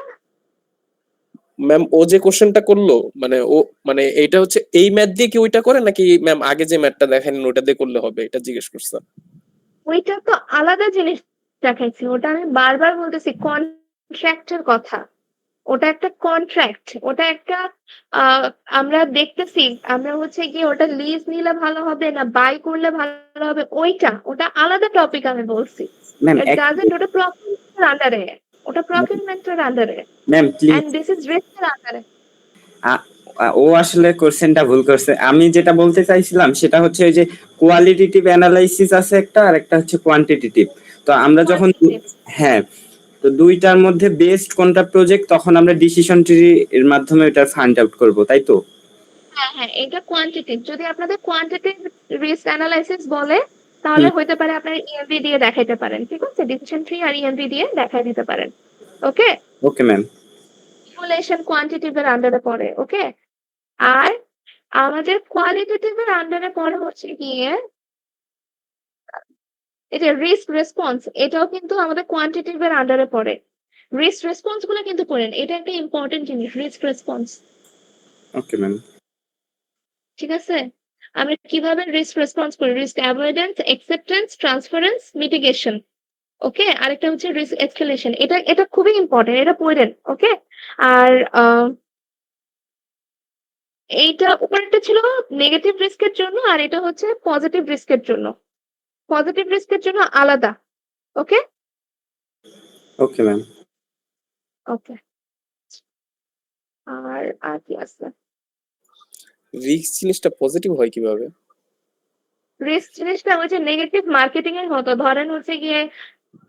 ম্যাম ও যে কোশ্চেনটা করলো, মানে এইটা হচ্ছে এই ম্যাথ দিয়ে কি ওইটা করে, নাকি ম্যাম আগে যে ম্যাথটা দেখেন ওটা দিয়ে করলে হবে, এটা জিজ্ঞেস করছেন? ওইটা তো আলাদা জিনিস দেখাইছি, ওটা আমি বারবার বলতেছি, কন্ট্রাক্টের কথা। ওটা একটা কন্ট্রাক্ট, ওটা একটা আমরা দেখতেছি, আমরা হচ্ছে গিয়ে ওটা লিজ নিলে ভালো হবে না বাই করলে ভালো হবে, ওটা আলাদা টপিক। আমি বলছি ওটা প্রকিউরমেন্টের আন্ডারে, ওটা প্রকিউরমেন্টের আন্ডারে, ma'am please, and this is রিস্কের আন্ডারে। ও আসলে কোশ্চেনটা ভুল করছে। আমি যেটা বলতে চাইছিলাম সেটা হচ্ছে ওই যে কোয়ালিটেটিভ অ্যানালাইসিস আছে একটা, আর একটা হচ্ছে কোয়ান্টিটেটিভ। তো আমরা যখন হ্যাঁ, তো দুইটার মধ্যে বেস্ট কোনটা প্রজেক্ট, তখন আমরা ডিসিশন ট্রি এর মাধ্যমে এটা ফাইন্ড আউট করব, তাই তো? হ্যাঁ, হ্যাঁ, এটা কোয়ান্টিটেটিভ। যদি আপনাদের কোয়ান্টিটেটিভ রিস্ক অ্যানালাইসিস বলে তাহলে হইতে পারে আপনার ইএমভি দিয়ে দেখাইতে পারেন, ঠিক আছে? ডিসিশন ট্রি আর ইএমভি দিয়ে দেখাই দিতে পারেন। Okay? Okay ma'am. Simulation quantitative এর আন্ডারে পড়ে, ওকে? আর আমাদের কোয়ালিটেটিভ এর আন্ডারে পড়ে হচ্ছে গিয়ে এই যে রিস্ক রেসপন্স, এটাও কিন্তু আমাদের কোয়ান্টিটিভ এর আন্ডারে পড়ে। রিস্ক রেসপন্স গুলো কিন্তু পড়েন, এটা একটা ইম্পর্টেন্ট জিনিস, রিস্ক রেসপন্স। Okay ma'am. ঠিক আছে? আমরা কিভাবে রিস্ক রেসপন্স করি? Risk avoidance, acceptance, transference, mitigation. Okay? আরেকটা হচ্ছে রিস্ক এসকেলেশন। এটা খুবই ইম্পর্টেন্ট, এটা পড়েন, ওকে? আর এইটা উপরেরটা ছিল নেগেটিভ রিস্কের জন্য, আর এটা হচ্ছে পজিটিভ রিস্কের জন্য। পজিটিভ রিস্কের জন্য আলাদা, ওকে? Okay ma'am. ওকে। আর কি আছে? রিস্ক জিনিসটা পজিটিভ হয় কিভাবে? রিস্ক জিনিসটা ওই যে নেগেটিভ মার্কেটিং এর মতো। ধরেন হচ্ছে গিয়ে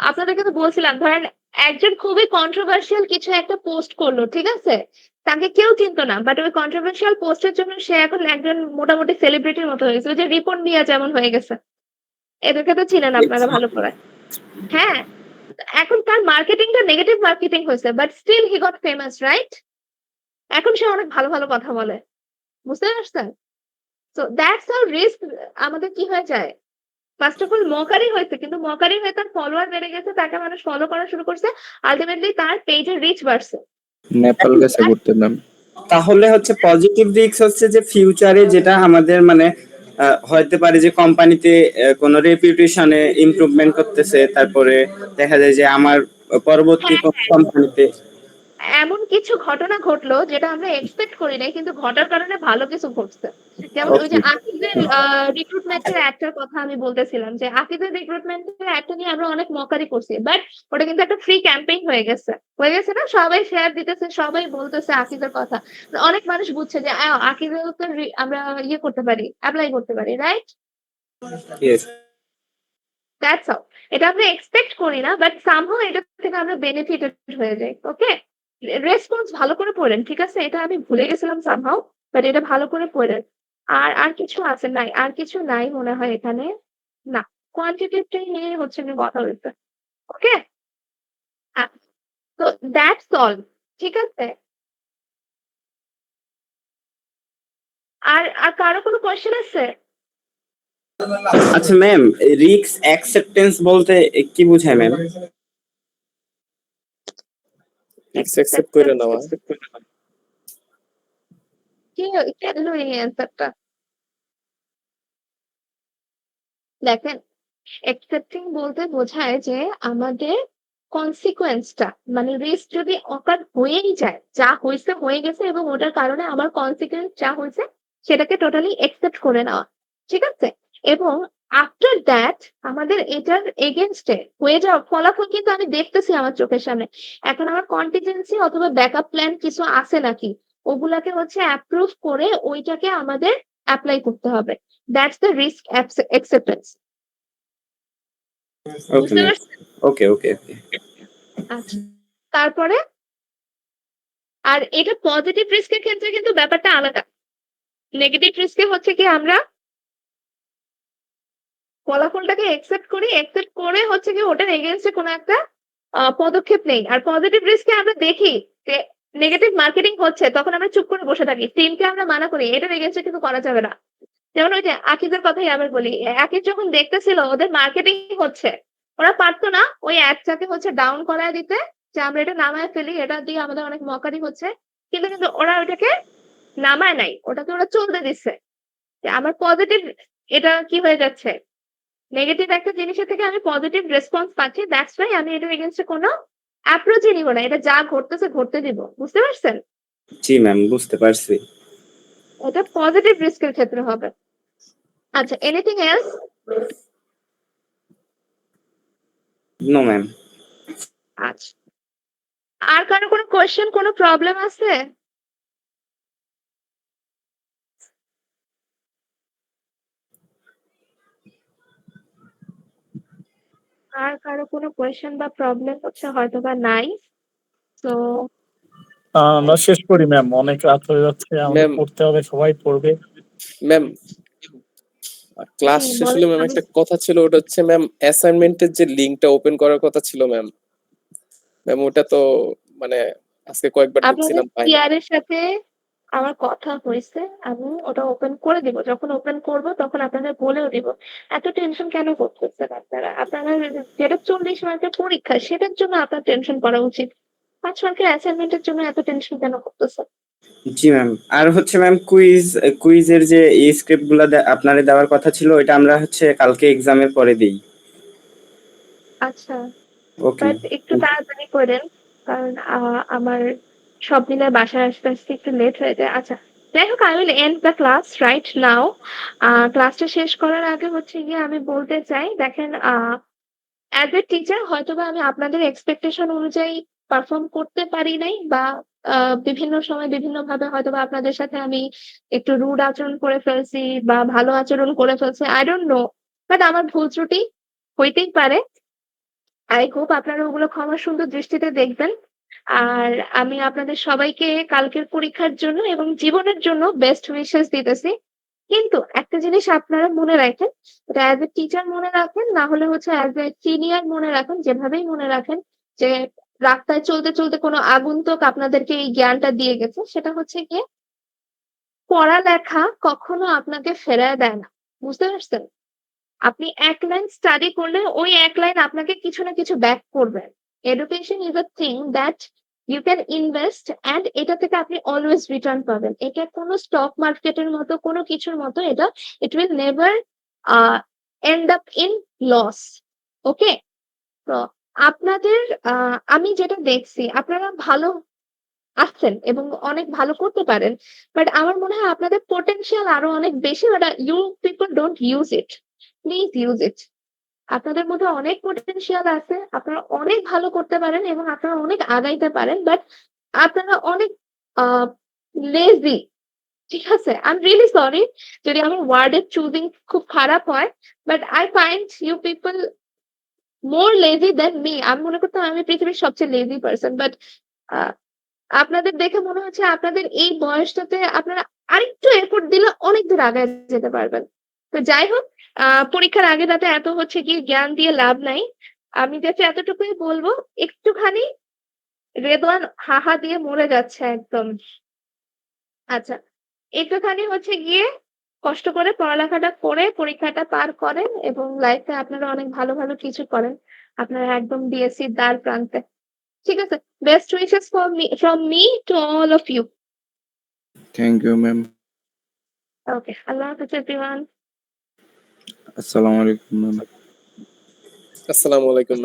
আপনাদেরকে তো বলছিলাম, ধরেন একজন খুবই কন্ট্রোভার্সিয়াল কিছু একটা পোস্ট করলো, ঠিক আছে? তাকে কেউ চিনতো না, বাট ওই কন্ট্রোভার্সিয়াল পোস্টের জন্য সে এখন একজন মোটামুটি সেলিব্রিটির মতো হয়ে গেছে। ওই যে রিপন মিয়া যেমন হয়ে গেছে, এদেরকে তো চিনেন আপনারা ভালো করে। হ্যাঁ, এখন তার মার্কেটিংটা নেগেটিভ মার্কেটিং হয়েছে, but still he got famous, right? এখন সে অনেক ভালো ভালো কথা বলে, বুঝতে পারছেন? সো দ্যাটস হাউ রিস্ক আমাদের কি হয়ে যায়। ফার্স্ট অফ অল মকারি হয়েছে, কিন্তু মকারি হয়ে তার ফলোয়ার বেড়ে গেছে, তাকে মানুষ ফলো করা শুরু করছে, আলটিমেটলি তার পেজের রিচ বাড়ছে। নেপাল গেছে ঘুরতে ম্যাম। তাহলে হচ্ছে পজিটিভ দিক হচ্ছে যে ফিউচারে যেটা আমাদের মানে হতে পারে যে কোম্পানিতে কোনো রেপুটেশনে ইমপ্রুভমেন্ট করতেছে, তারপরে দেখা যায় যে আমার পরবর্তী কোম্পানিতে এমন কিছু ঘটনা ঘটলো যেটা আমরা এক্সপেক্ট করি নাই, কিন্তু ঘটার কারণে ভালো কিছু ঘটছে। যেমন ওই যে আকিদের রিক্রুটমেন্টের অ্যাডটার কথা আমি বলতেছিলাম, যে আকিদের রিক্রুটমেন্টের অ্যাডটা নিয়ে আমরা অনেক মকারি করছি, বাট ওটা কিন্তু একটা ফ্রি ক্যাম্পেইন হয়ে গেছে না? সবাই শেয়ার দিতেছে, সবাই বলতেছে আকিদের কথা। অনেক মানুষ বুঝছে যে আকিদের তো আমরা ইয়ে করতে পারি, অ্যাপ্লাই করতে পারি, রাইট? ইয়েস। That's how. এটা আমরা এক্সপেক্ট করি না, বাট সামহাউ এটা থেকে আমরা বেনিফিটেড হয়ে যাই, ওকে? রেসপন্স ভালো করে পড়েন, ঠিক আছে? এটা আমি ভুলে গেছিলাম সামহাউ, বাট এটা ভালো করে পড়েন। আর কিছু আছে? নাই, আর কিছু নাই মনে হয় এখানে। না, কোয়ান্টিটিভটাই নিয়ে হচ্ছে আমি কথা বলতে, ওকে? তো দ্যাটস অল, ঠিক আছে? আর কারো কোনো কোয়েশ্চেন আছে? আচ্ছা ম্যাম, রিস্ক অ্যাকসেপ্টেন্স বলতে কি বোঝায় ম্যাম? রিস্ক অ্যাকসেপ্ট করে নেওয়া। কি কেন এই অ্যান্সারটা? দেখেন, অ্যাকসেপ্টিং বলতে বোঝায় যে আমাদের কনসিকুয়েন্সটা, মানে রিস্ক যদি অকার হয়েই যায়, যা হয়েছে হয়ে গেছে, এবং ওটার কারণে আমার কনসিকুয়েন্স যা হয়েছে সেটাকে টোটালি অ্যাকসেপ্ট করে নেওয়া, ঠিক আছে? এবং আফটার দ্যাট আমাদের এটার এগেনস্টে হয়ে যাওয়া ফলাফল কিন্তু আমি দেখতেছি আমার চোখের সামনে। এখন আমার কন্টিজেন্সি অথবা ব্যাকআপ প্ল্যান কিছু আছে নাকি, ওগুলাকে হচ্ছে অ্যাপ্রুভ করে ওইটাকে আমাদের অ্যাপ্লাই করতে হবে। That's the risk acceptance. Okay বুঝতে ম্যাম। পারছেন? ওকে ওকে ওকে। আচ্ছা, তারপরে আর এটা পজিটিভ রিস্কের ক্ষেত্রে কিন্তু ব্যাপারটা আলাদা। নেগেটিভ রিস্কে হচ্ছে কি আমরা ফলাফলটাকে একসেপ্ট করে হচ্ছে কি ওটার এগেইনস্টে কোনো একটা পদক্ষেপ নেই। আর পজিটিভ রিস্কে আমরা দেখি যে নেগেটিভ মার্কেটিং হচ্ছে, তখন আমরা চুপ করে বসে থাকি, টিমকে আমরা মানা করি এটার এগেইনস্টে কিন্তু করা যাবে না। যেমন ওই যে আকিদের কথাই আবার বলি, আকিদ যখন দেখতেছিল ওদের মার্কেটিং হচ্ছে, ওরা পারতো না ওই অ্যাডটাকে হচ্ছে ডাউন করায় দিতে, যে আমরা এটা নামায় ফেলি, এটা দিয়ে আমাদের অনেক মকারি হচ্ছে, কিন্তু ওরা ওটাকে নামায় নাই, ওটাকে ওরা চলতে দিচ্ছে। যে আমার পজিটিভ এটা কি হয়ে যাচ্ছে, নেগেটিভ একটা জিনিসের থেকে আমি পজিটিভ রেসপন্স পাচ্ছি, দ্যাটস ওয়াই আমি এটার এগেইনস্টে কোনো অ্যাপ্রোচই নিব না, এটা যা ঘটতেছে ঘটতে দিব। বুঝতে পারছেন? জি ম্যাম, বুঝতে পারছি। এটা পজিটিভ রিস্কের ক্ষেত্রে হবে। আচ্ছা, এনিথিং এলস? No ma'am. আচ্ছা, আর কারো কোনো কোয়েশ্চেন, কোনো প্রবলেম আছে? আর কারো কোনো কোয়েশ্চেন বা প্রবলেম হচ্ছে হয়তো বা নাই, তো আমরা শেষ করি ম্যাম, অনেক রাত হয়ে যাচ্ছে, আমাদের ম্যাম পড়তে হবে, সবাই পড়বে। ম্যাম ক্লাস জি শেষ হলে বলেন ম্যাম আমি একটা কথা ছিল, ওটা হচ্ছে ম্যাম অ্যাসাইনমেন্টের যে লিঙ্কটা ওপেন করার কথা ছিল ম্যাম। ম্যাম ওটা তো মানে আজকে কয়েকবার আপনাদের দেখছিলাম পাই না। সিআর এর সাথে আমার কথা হয়েছে। আমি ওটা ওপেন করে দিব। যখন ওপেন করব তখন আপনাদের বলেও দিব। এত টেনশন কেন করতেছেন আপনারা? আপনারা যেটা 40 মার্কের পরীক্ষা সেটার জন্য আপনার টেনশন করা উচিত। 5 মার্কের অ্যাসাইনমেন্টের জন্য এত টেনশন কেন করতেছেন? জি ম্যাম। আর হচ্ছে ম্যাম কুইজের যে এই স্ক্রিপ্ট গুলা আপনারে দেওয়ার কথা ছিল ওইটা আমরা হচ্ছে কালকে এক্সামের পরে দিই। আচ্ছা, ওকে বাট একটু তাড়াতাড়ি করেন। কারণ আমার সব মিলে বাসায় আসতে, আসতে একটু লেট হয়ে যায়। আচ্ছা, যাই হোক I will end the class right now. ক্লাসটা শেষ করার আগে হচ্ছে গিয়ে আমি বলতে চাই দেখেন অ্যাজ এ টিচার হয়তোবা আমি আপনাদের এক্সপেকটেশন অনুযায়ী পারফর্ম করতে পারি নাই বা বিভিন্ন সময় বিভিন্নভাবে হয়তোবা আপনাদের সাথে আমি একটু রুড আচরণ করে ফেলছি বা ভালো আচরণ করে ফেলছি। I don't know. বাট আমার ভুল ত্রুটি হইতেই পারে। আই হোপ আপনারা ওগুলো ক্ষমা সুন্দর দৃষ্টিতে দেখবেন। আর আমি আপনাদের সবাইকে কালকের পরীক্ষার জন্য এবং জীবনের জন্য বেস্ট উইশেস দিতেছি। কিন্তু একটা জিনিস আপনারা মনে রাখেন, এটা অ্যাজ এ টিচার মনে রাখেন, না হলে হচ্ছে অ্যাজ এ সিনিয়র মনে রাখেন, যেভাবেই মনে রাখেন যে রাস্তায় চলতে, চলতে কোনো আগন্তুক আপনাদেরকে এই জ্ঞানটা দিয়ে গেছে। সেটা হচ্ছে গিয়ে পড়ালেখা কখনো আপনাকে ফেরায় দেয় না। বুঝতে পারছেন? আপনি এক লাইন স্টাডি করলে ওই এক লাইন আপনাকে কিছু না কিছু ব্যাক করবে। Education is a thing that you can invest and এটা থেকে আপনি অলওয়েজ রিটার্ন পাবেন। এটা কোনো স্টক মার্কেটের মতো কোনো কিছুর মতো এটা it will never end up in loss. Okay? তো আপনাদের আমি যেটা দেখছি আপনারা ভালো আছেন এবং অনেক ভালো করতে পারেন। বাট আমার মনে হয় আপনাদের পোটেনশিয়াল আরো অনেক বেশি, but you people don't use it. Please use it. আপনাদের মধ্যে অনেক পোটেনশিয়াল আছে। আপনারা অনেক ভালো করতে পারেন এবং আপনারা অনেক আগাইতে পারেন। বাট আপনারা অনেক আ লেজি। ঠিক আছে? আই এম রিয়েলি সরি যদি আমার ওয়ার্ড এর চুজিং খুব খারাপ হয়। But I find you people more lazy than me. আমি মনে করতাম আমি পৃথিবীর সবচেয়ে লেজি পারসন। বাট আ আপনাদের দেখে মনে হচ্ছে আপনাদের এই বয়সটাতে আপনারা আরেকটু এফোর্ট দিলে অনেক দূর আগায় যেতে পারবেন। তো যাই হোক, পরীক্ষার আগে রাতে এত হচ্ছে গিয়ে জ্ঞান দিয়ে লাভ নাই। আমি জাস্ট এতটুকুই বলবো, একটুখানি রেদওয়ান হাহা দিয়ে মরে যাচ্ছে একদম। আচ্ছা, একটুখানি হচ্ছে গিয়ে কষ্ট করে পড়ালেখাটা করে পরীক্ষাটা পার করেন এবং লাইফে আপনারা অনেক ভালো, ভালো কিছু করেন। আপনারা একদম বিএসসির দ্বার প্রান্তে। ঠিক আছে? Best wishes from me to all of you. Thank you ma'am. Okay, আল্লাহ হাফেজ এভরিওয়ান। আসসালামু আলাইকুম ম্যাম। আসসালামু আলাইকুম।